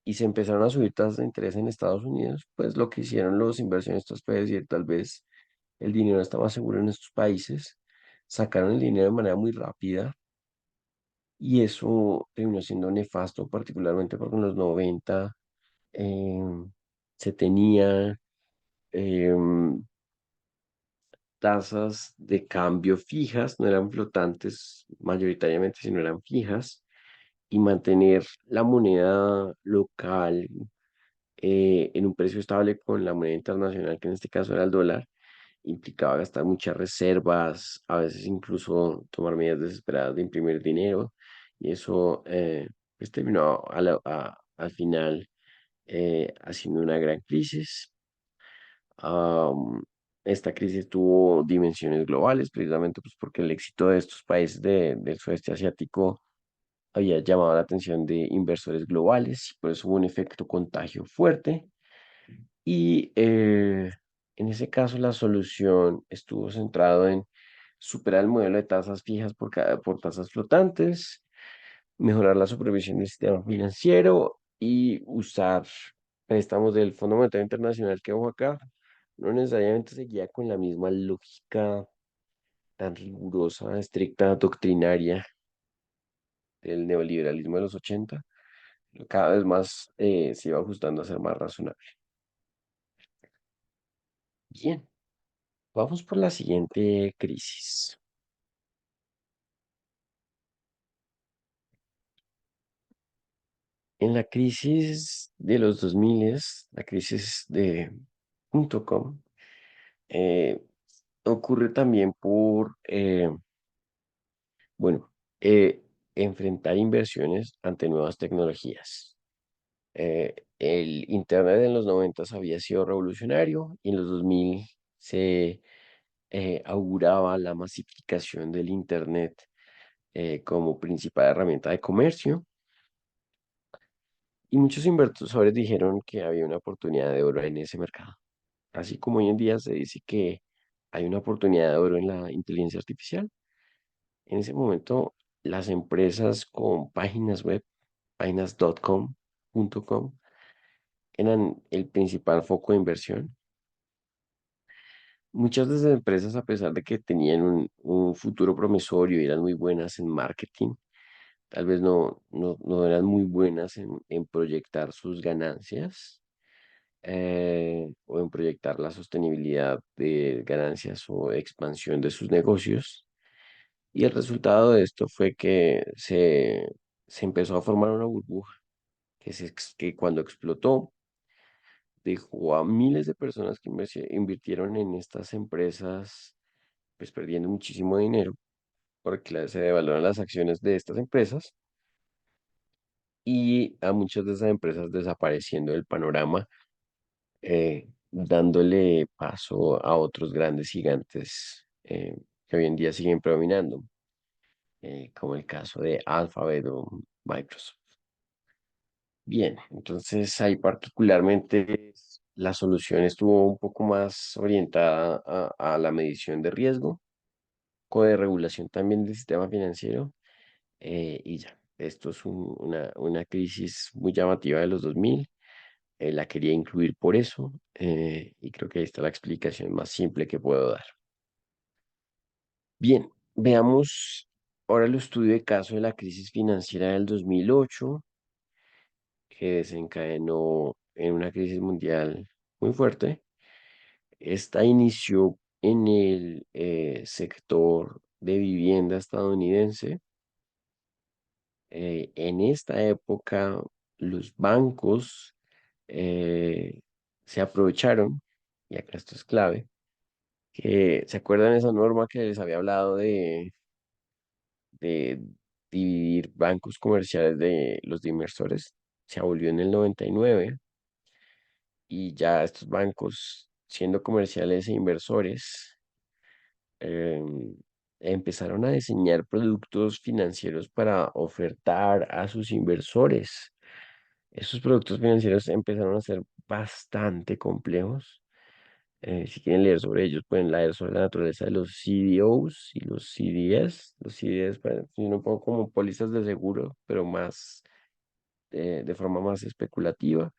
y se empezaron a subir tasas de interés en Estados Unidos, pues lo que hicieron los inversionistas fue decir, tal vez el dinero está más seguro en estos países, sacaron el dinero de manera muy rápida, y eso terminó siendo nefasto, particularmente porque en los 90 em, se tenía em, tasas de cambio fijas, no eran flotantes mayoritariamente, sino eran fijas, y mantener la moneda local en un precio estable con la moneda internacional, que en este caso era el dólar, implicaba gastar muchas reservas, a veces incluso tomar medidas desesperadas de imprimir dinero, y eso pues terminó al final haciendo una gran crisis. Am, Esta crisis tuvo dimensiones globales, precisamente pues porque el éxito de estos países del sudeste asiático había llamado la atención de inversores globales, y por eso hubo un efecto contagio fuerte. Y en ese caso la solución estuvo centrado en superar el modelo de tasas fijas por tasas flotantes, mejorar la supervisión del sistema financiero y usar préstamos del Fondo Monetario Internacional, que ojo acá, no necesariamente seguía con la misma lógica tan rigurosa, estricta, doctrinaria del neoliberalismo de los 80, cada vez más se iba ajustando a ser más razonable. Bien, vamos por la siguiente crisis. En la crisis de los 2000, la crisis de .com, eh, ocurre también por, bueno, enfrentar inversiones ante nuevas tecnologías. El Internet en los 90 había sido revolucionario y en los 2000 se auguraba la masificación del Internet como principal herramienta de comercio. Y muchos inversores dijeron que había una oportunidad de oro en ese mercado. Así como hoy en día se dice que hay una oportunidad de oro en la inteligencia artificial, en ese momento las empresas con páginas web, páginas .com, eran el principal foco de inversión. Muchas de esas empresas, a pesar de que tenían un futuro promisorio y eran muy buenas en marketing, tal vez no eran muy buenas en proyectar sus ganancias o en proyectar la sostenibilidad de ganancias o expansión de sus negocios. Y el resultado de esto fue que se empezó a formar una burbuja que cuando explotó dejó a miles de personas que invirtieron en estas empresas pues perdiendo muchísimo dinero porque se devaloran las acciones de estas empresas y a muchas de esas empresas desapareciendo del panorama, dándole paso a otros grandes gigantes que hoy en día siguen predominando, como el caso de Alphabet o Microsoft. Bien, entonces ahí particularmente la solución estuvo un poco más orientada a la medición de riesgo, de regulación también del sistema financiero y ya. Esto es una crisis muy llamativa de los 2000. La quería incluir por eso y creo que ahí está la explicación más simple que puedo dar. Bien, veamos ahora el estudio de caso de la crisis financiera del 2008 que desencadenó en una crisis mundial muy fuerte. Esta inició en el sector de vivienda estadounidense. En esta época, los bancos eh, se aprovecharon, y acá esto es clave, que se acuerdan esa norma que les había hablado de dividir bancos comerciales de los de inversores. Se abolió en el 99 y ya estos bancos, siendo comerciales e inversores, em, empezaron a diseñar productos financieros para ofertar a sus inversores. Esos productos financieros empezaron a ser bastante complejos. Si quieren leer sobre ellos, pueden leer sobre la naturaleza de los CDOs y los CDS. Los CDS son un poco como pólizas de seguro, pero más de forma más especulativa.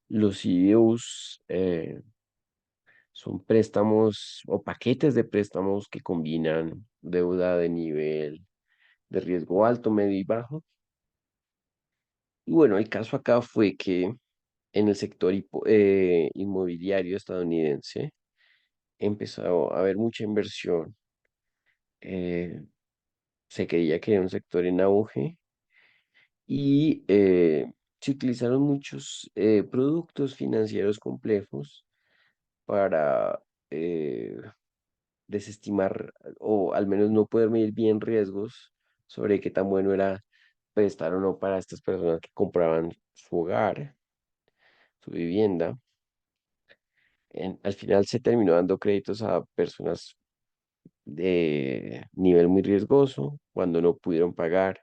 Los CDOs son préstamos o paquetes de préstamos que combinan deuda de nivel de riesgo alto, medio y bajo. Y bueno, el caso acá fue que en el sector inmobiliario estadounidense empezó a haber mucha inversión. eh, Se creía que era un sector en auge y se utilizaron muchos productos financieros complejos para desestimar o al menos no poder medir bien riesgos sobre qué tan bueno era prestar o no para estas personas que compraban su hogar, su vivienda. Al final se terminó dando créditos a personas de nivel muy riesgoso. Cuando no pudieron pagar,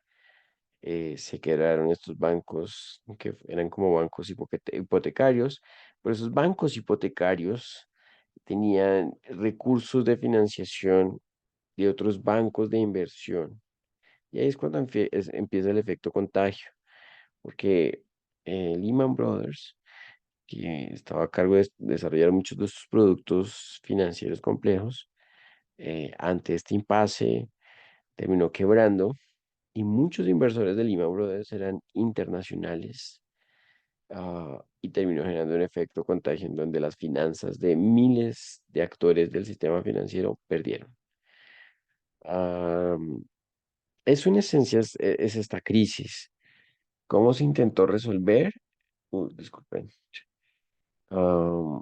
se quedaron estos bancos que eran como bancos hipotecarios. Pero esos bancos hipotecarios tenían recursos de financiación de otros bancos de inversión. Y ahí es cuando empieza el efecto contagio, porque Lehman Brothers, que estaba a cargo de desarrollar muchos de estos productos financieros complejos, ante este impasse terminó quebrando y muchos inversores de Lehman Brothers eran internacionales, y terminó generando un efecto contagio en donde las finanzas de miles de actores del sistema financiero perdieron. Ah, Eso en esencia es esta crisis. ¿Cómo se intentó resolver? Disculpen. Ah,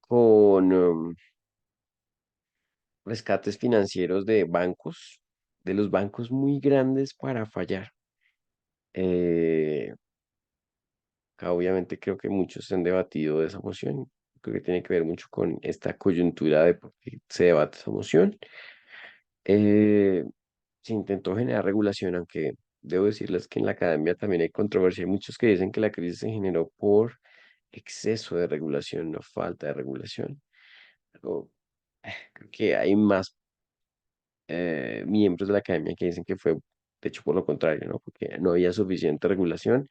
con rescates financieros de bancos, de los bancos muy grandes para fallar. Eh, Obviamente creo que muchos han debatido de esa moción. Creo que tiene que ver mucho con esta coyuntura de por qué se debate esa moción. Eh, Se intentó generar regulación, aunque debo decirles que en la academia también hay controversia. Hay muchos que dicen que la crisis se generó por exceso de regulación, no falta de regulación. Pero creo que hay más miembros de la academia que dicen que fue, de hecho, por lo contrario, ¿no? Porque no había suficiente regulación,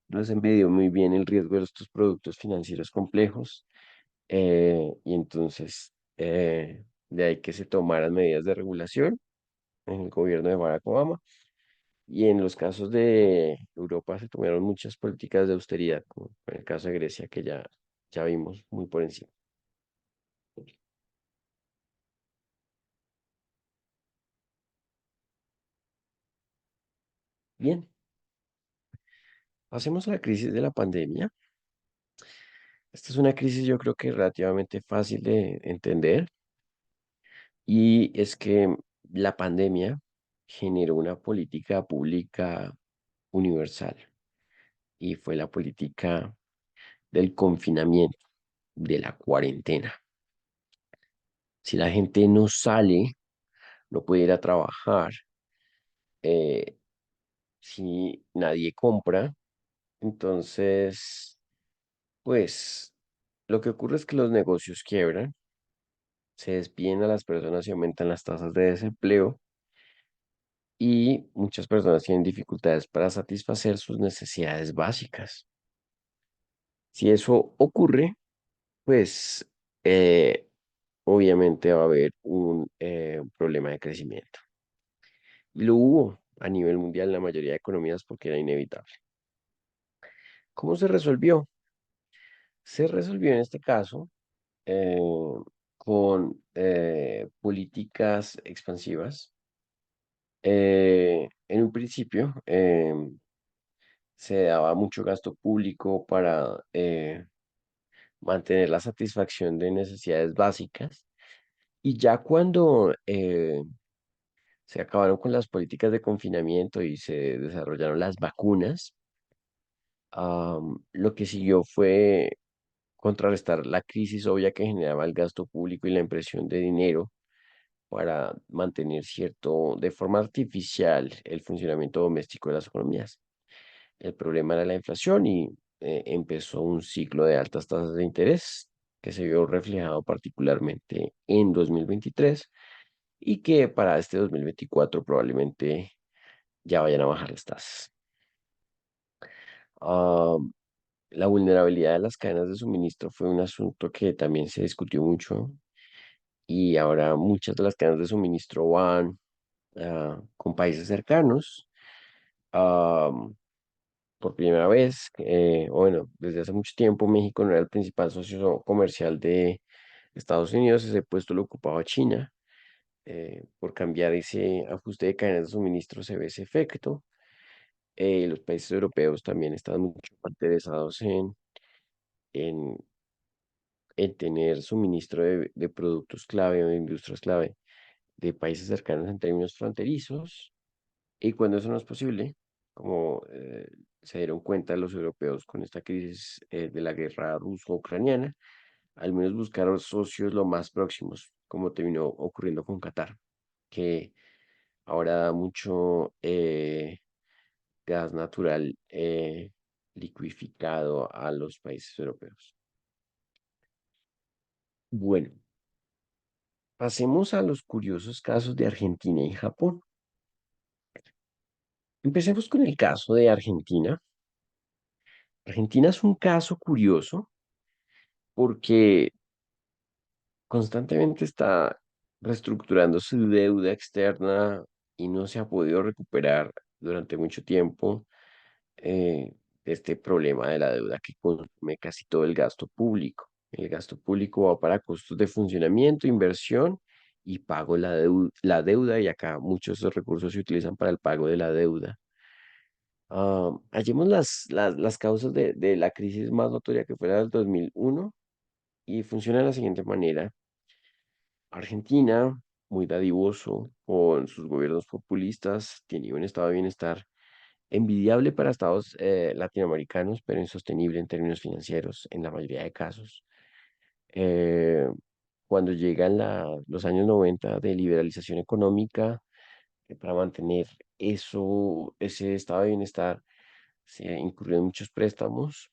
no se midió muy bien el riesgo de estos productos financieros complejos, y entonces de ahí que se tomaran medidas de regulación en el gobierno de Barack Obama. Y en los casos de Europa se tomaron muchas políticas de austeridad, como en el caso de Grecia, que ya vimos muy por encima. Bien, pasemos a la crisis de la pandemia. Esta es una crisis yo creo que relativamente fácil de entender, y es que la pandemia generó una política pública universal y fue la política del confinamiento, de la cuarentena. Si la gente no sale, no puede ir a trabajar, eh, si nadie compra, entonces, pues lo que ocurre es que los negocios quiebran, se despiden a las personas y aumentan las tasas de desempleo, y muchas personas tienen dificultades para satisfacer sus necesidades básicas. Si eso ocurre, pues eh, obviamente va a haber un problema de crecimiento. Y lo hubo a nivel mundial en la mayoría de economías porque era inevitable. ¿Cómo se resolvió? Se resolvió en este caso eh, con políticas expansivas. En un principio se daba mucho gasto público para mantener la satisfacción de necesidades básicas, y ya cuando se acabaron con las políticas de confinamiento y se desarrollaron las vacunas, lo que siguió fue contrarrestar la crisis obvia que generaba el gasto público y la impresión de dinero para mantener cierto, de forma artificial, el funcionamiento doméstico de las economías. El problema era la inflación y empezó un ciclo de altas tasas de interés que se vio reflejado particularmente en 2023 y que para este 2024 probablemente ya vayan a bajar las tasas. Ah, la vulnerabilidad de las cadenas de suministro fue un asunto que también se discutió mucho, y ahora muchas de las cadenas de suministro van con países cercanos. ah, por primera vez, o bueno, desde hace mucho tiempo México no era el principal socio comercial de Estados Unidos, ese puesto lo ocupaba China. Por cambiar ese ajuste de cadenas de suministro se ve ese efecto. Los países europeos también están mucho más interesados en, en tener suministro de productos clave o de industrias clave de países cercanos en términos fronterizos. Y cuando eso no es posible, como se dieron cuenta los europeos con esta crisis de la guerra ruso-ucraniana, al menos buscaron socios lo más próximos, como terminó ocurriendo con Qatar, que ahora da mucho gas natural liquificado a los países europeos. Bueno, pasemos a los curiosos casos de Argentina y Japón. Empecemos con el caso de Argentina. Argentina es un caso curioso porque constantemente está reestructurando su deuda externa y no se ha podido recuperar durante mucho tiempo eh, este problema de la deuda que consume casi todo el gasto público. El gasto público va para costos de funcionamiento, inversión y pago de la deuda, y acá muchos de esos recursos se utilizan para el pago de la deuda. Hallemos las causas de la crisis más notoria, que fue la del 2001, y funciona de la siguiente manera. Argentina, muy dadivoso con sus gobiernos populistas, tenía un estado de bienestar envidiable para estados latinoamericanos, pero insostenible en términos financieros en la mayoría de casos. Eh, Cuando llegan los años 90 de liberalización económica, para mantener ese estado de bienestar, se incurrió en muchos préstamos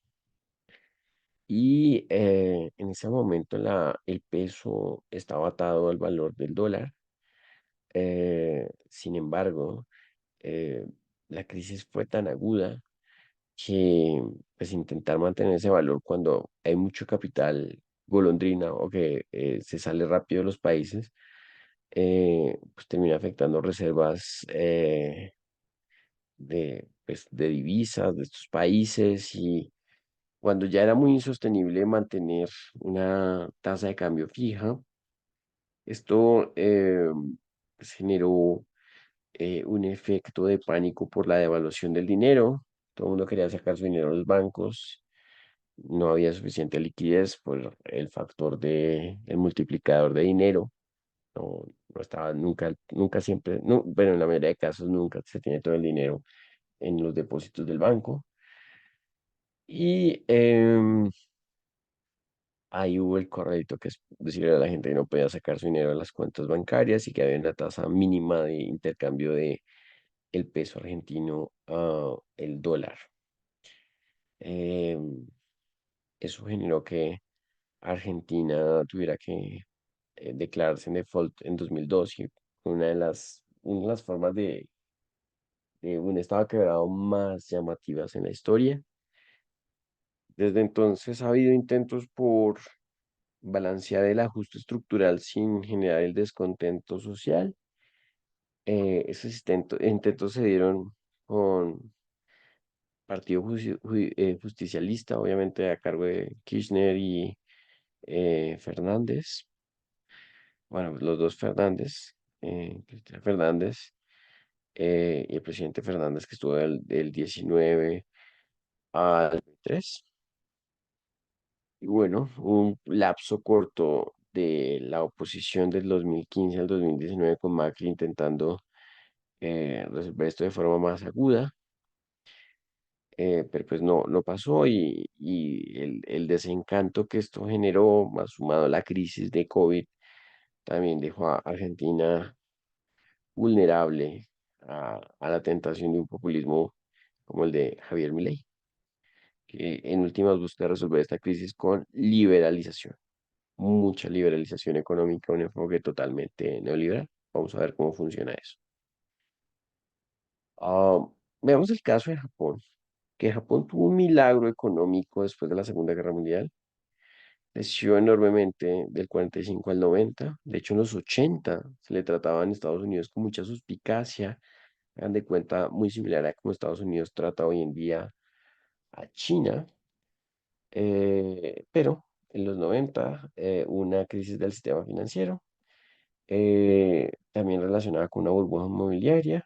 y en ese momento el peso estaba atado al valor del dólar. Sin embargo, eh, la crisis fue tan aguda que pues intentar mantener ese valor cuando hay mucho capital golondrina o que se sale rápido de los países, pues termina afectando reservas de divisas de estos países, y cuando ya era muy insostenible mantener una tasa de cambio fija, esto pues generó un efecto de pánico por la devaluación del dinero. Todo el mundo quería sacar su dinero a los bancos. No había suficiente liquidez por el factor el multiplicador de dinero. No, no estaba nunca, nunca siempre, no, bueno, en la mayoría de casos nunca se tiene todo el dinero en los depósitos del banco. Y ahí hubo el correcto, que es decirle a la gente que no podía sacar su dinero de las cuentas bancarias y que había una tasa mínima de intercambio de el peso argentino a el dólar. Em, Eso generó que Argentina tuviera que declararse en default en 2002, y fue una de las formas de un estado quebrado más llamativas en la historia. Desde entonces ha habido intentos por balancear el ajuste estructural sin generar el descontento social. Esos intentos se dieron con Partido Justicialista, obviamente a cargo de Kirchner y Fernández. Bueno, los dos Fernández, Cristina Fernández y el presidente Fernández, que estuvo del 19 al 3. Y bueno, un lapso corto de la oposición del 2015 al 2019 con Macri intentando resolver esto de forma más aguda, pero pues no pasó, y el desencanto que esto generó, más sumado a la crisis de COVID, también dejó a Argentina vulnerable a la tentación de un populismo como el de Javier Milei, que en últimas busca resolver esta crisis con liberalización, mucha liberalización económica, un enfoque totalmente neoliberal. Vamos a ver cómo funciona eso. Ah, Veamos el caso de Japón, que Japón tuvo un milagro económico después de la Segunda Guerra Mundial. Creció enormemente del 45 al 90. De hecho, en los 80 se le trataba en Estados Unidos con mucha suspicacia. Hagan de cuenta, muy similar a cómo Estados Unidos trata hoy en día a China. Pero en los 90 una crisis del sistema financiero, también relacionada con una burbuja inmobiliaria,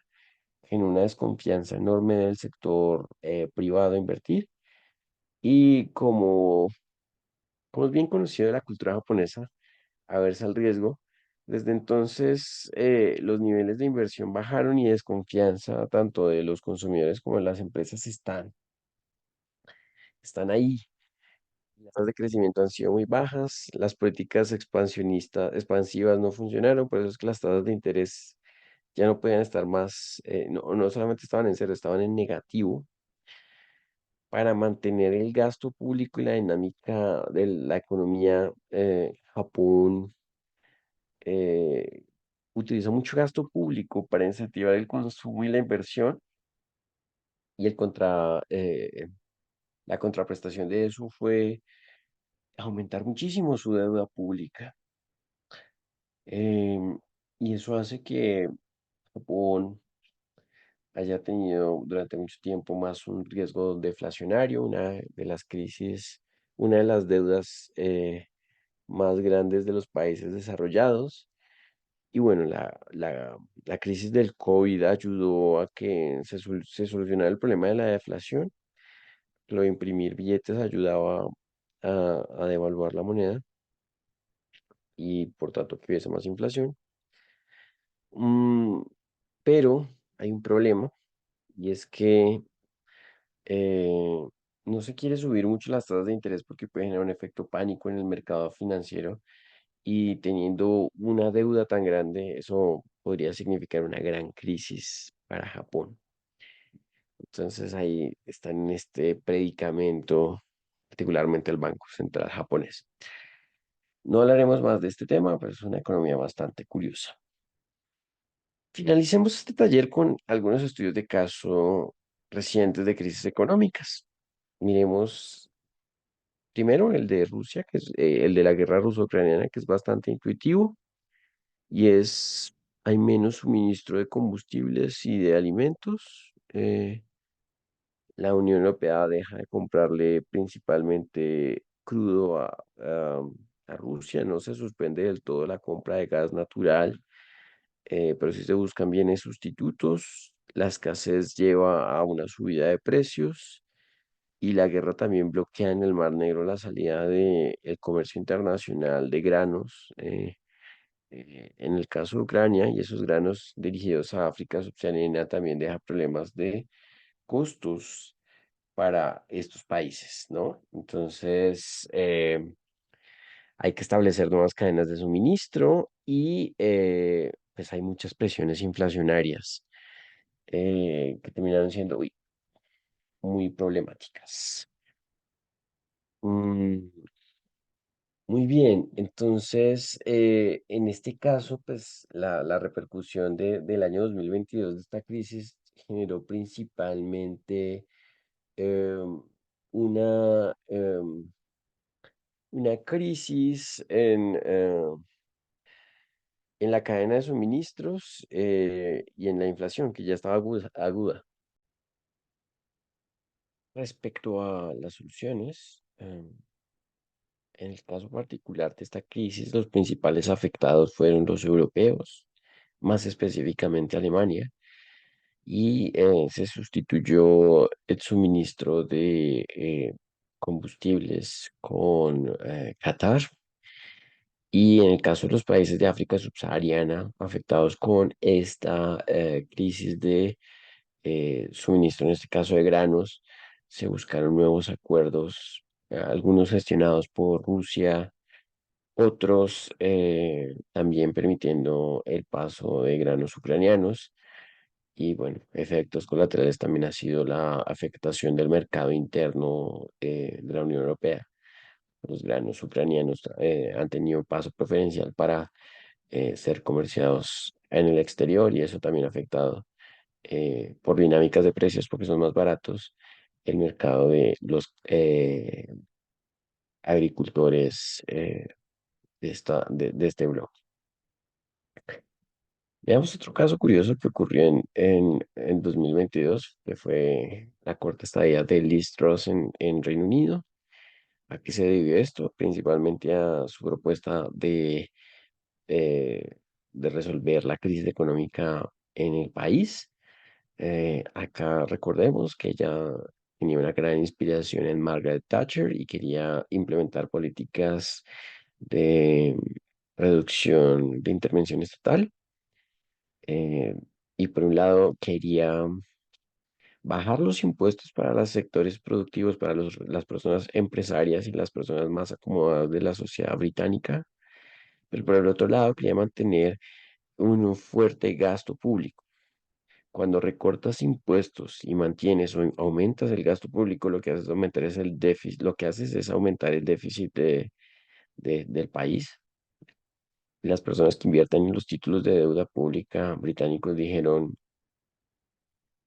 en una desconfianza enorme del sector privado a invertir. Y como es bien conocido de la cultura japonesa, aversa al riesgo, desde entonces los niveles de inversión bajaron y desconfianza tanto de los consumidores como de las empresas están ahí. Las tasas de crecimiento han sido muy bajas, las políticas expansivas no funcionaron, por eso es que las tasas de interés ya no podían estar más, no solamente estaban en cero, estaban en negativo. Para mantener el gasto público y la dinámica de la economía, Japón eh, utiliza mucho gasto público para incentivar el consumo y la inversión, y la contraprestación de eso fue aumentar muchísimo su deuda pública. Em, y eso hace que Japón haya tenido durante mucho tiempo más un riesgo deflacionario, una de las crisis, una de las deudas más grandes de los países desarrollados. Y bueno, la crisis del COVID ayudó a que se solucionara el problema de la deflación. Lo de imprimir billetes ayudaba a devaluar la moneda y por tanto que hubiese más inflación. Mm, pero hay un problema y es que eh, no se quiere subir mucho las tasas de interés porque puede generar un efecto pánico en el mercado financiero y teniendo una deuda tan grande, eso podría significar una gran crisis para Japón. Entonces ahí están en este predicamento, particularmente el Banco Central japonés. No hablaremos más de este tema, pero es una economía bastante curiosa. Finalicemos este taller con algunos estudios de caso recientes de crisis económicas. Miremos primero el de Rusia, que es el de la guerra ruso-ucraniana, que es bastante intuitivo y hay menos suministro de combustibles y de alimentos. La Unión Europea deja de comprarle principalmente crudo a Rusia, no se suspende del todo la compra de gas natural, pero sí se buscan bienes sustitutos. La escasez lleva a una subida de precios y la guerra también bloquea en el Mar Negro la salida del comercio internacional de granos. En el caso de Ucrania y esos granos dirigidos a África subsahariana también deja problemas de costos para estos países, ¿no? Entonces, hay que establecer nuevas cadenas de suministro y pues hay muchas presiones inflacionarias que terminaron siendo muy problemáticas. Mm, muy bien, entonces, en este caso, pues la repercusión del año 2022 de esta crisis generó principalmente em, una crisis en la cadena de suministros y en la inflación, que ya estaba aguda. Respecto a las soluciones, en el caso particular de esta crisis, los principales afectados fueron los europeos, más específicamente Alemania, y se sustituyó el suministro de combustibles con Qatar. Y en el caso de los países de África subsahariana afectados con esta crisis de suministro, en este caso de granos, se buscaron nuevos acuerdos, algunos gestionados por Rusia, otros también permitiendo el paso de granos ucranianos. Y bueno, efectos colaterales también ha sido la afectación del mercado interno de la Unión Europea. Los granos ucranianos han tenido paso preferencial para ser comerciados en el exterior y eso también ha afectado por dinámicas de precios porque son más baratos el mercado de los agricultores de este bloque. Veamos otro caso curioso que ocurrió en 2022, que fue la corta estadía de Liz Truss en Reino Unido. ¿A qué se debió esto? Principalmente a su propuesta eh, de resolver la crisis económica en el país. Acá recordemos que ella tenía una gran inspiración en Margaret Thatcher y quería implementar políticas de reducción de intervención estatal. eh, y por un lado quería bajar los impuestos para los sectores productivos, para las personas empresarias y las personas más acomodadas de la sociedad británica, pero por el otro lado quería mantener un fuerte gasto público. Cuando recortas impuestos y mantienes o aumentas el gasto público, lo que haces es aumentar es el déficit, lo que haces es aumentar el déficit del país. Las personas que invierten en los títulos de deuda pública británicos dijeron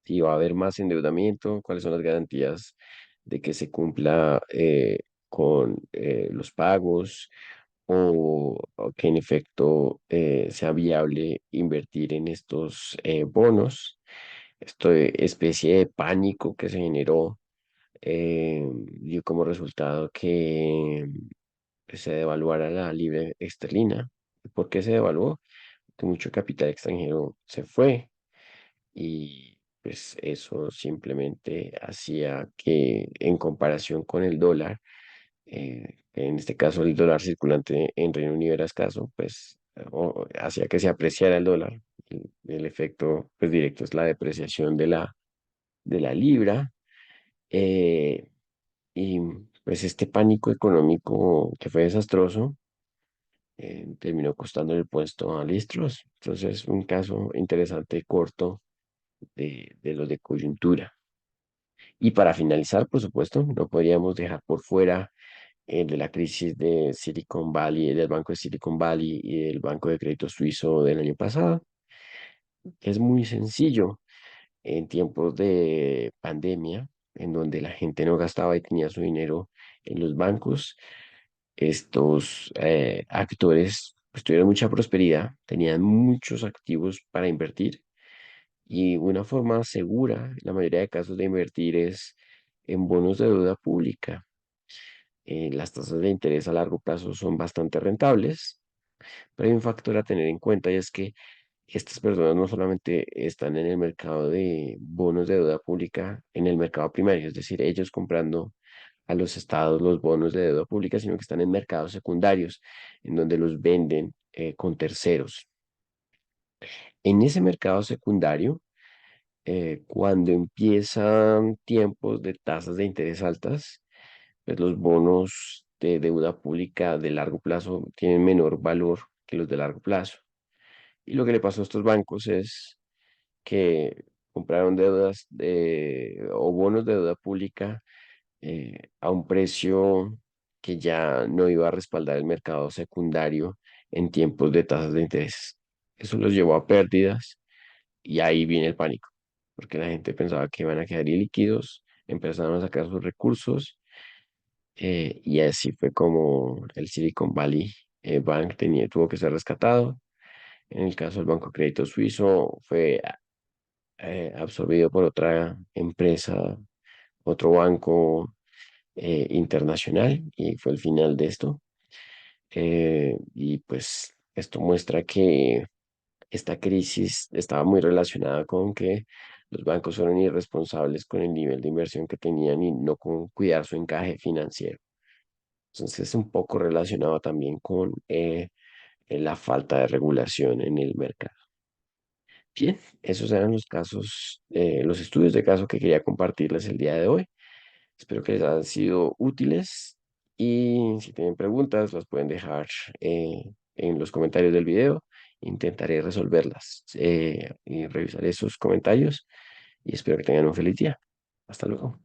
si va a haber más endeudamiento, cuáles son las garantías de que se cumpla con los pagos, o que en efecto sea viable invertir en estos bonos. Esta especie de pánico que se generó dio como resultado que se devaluara la libra esterlina. ¿Por qué se devaluó? Que mucho capital extranjero se fue y pues eso simplemente hacía que en comparación con el dólar, en este caso el dólar circulante en Reino Unido era escaso, pues hacía que se apreciara el dólar. El efecto pues directo es la depreciación de la libra. eh, y pues este pánico económico que fue desastroso terminó costando el puesto a Listros. Entonces, un caso interesante corto de los de coyuntura. Y para finalizar, por supuesto, no podríamos dejar por fuera el de la crisis de Silicon Valley, del Banco de Silicon Valley y del Banco de Crédito Suizo del año pasado. Es muy sencillo en tiempos de pandemia, en donde la gente no gastaba y tenía su dinero en los bancos. Estos actores pues, tuvieron mucha prosperidad, tenían muchos activos para invertir y una forma segura, en la mayoría de casos, de invertir es en bonos de deuda pública. Las tasas de interés a largo plazo son bastante rentables, pero hay un factor a tener en cuenta y es que estas personas no solamente están en el mercado de bonos de deuda pública, en el mercado primario, es decir, ellos comprando a los estados los bonos de deuda pública, sino que están en mercados secundarios, en donde los venden con terceros. En ese mercado secundario, cuando empiezan tiempos de tasas de interés altas, pues los bonos de deuda pública de largo plazo tienen menor valor que los de largo plazo. Y lo que le pasó a estos bancos es que compraron o bonos de deuda pública a un precio que ya no iba a respaldar el mercado secundario en tiempos de tasas de interés. Eso los llevó a pérdidas y ahí viene el pánico, porque la gente pensaba que iban a quedar ilíquidos, empezaron a sacar sus recursos y así fue como el Silicon Valley Bank tuvo que ser rescatado. En el caso del Banco Crédito Suizo fue absorbido por otra empresa, otro banco internacional y fue el final de esto. Y pues esto muestra que esta crisis estaba muy relacionada con que los bancos fueron irresponsables con el nivel de inversión que tenían y no con cuidar su encaje financiero. Entonces es un poco relacionado también con la falta de regulación en el mercado. Bien, esos eran los casos, los estudios de caso que quería compartirles el día de hoy. Espero que les hayan sido útiles y si tienen preguntas las pueden dejar en los comentarios del video. Intentaré resolverlas y revisaré sus comentarios y espero que tengan un feliz día. Hasta luego.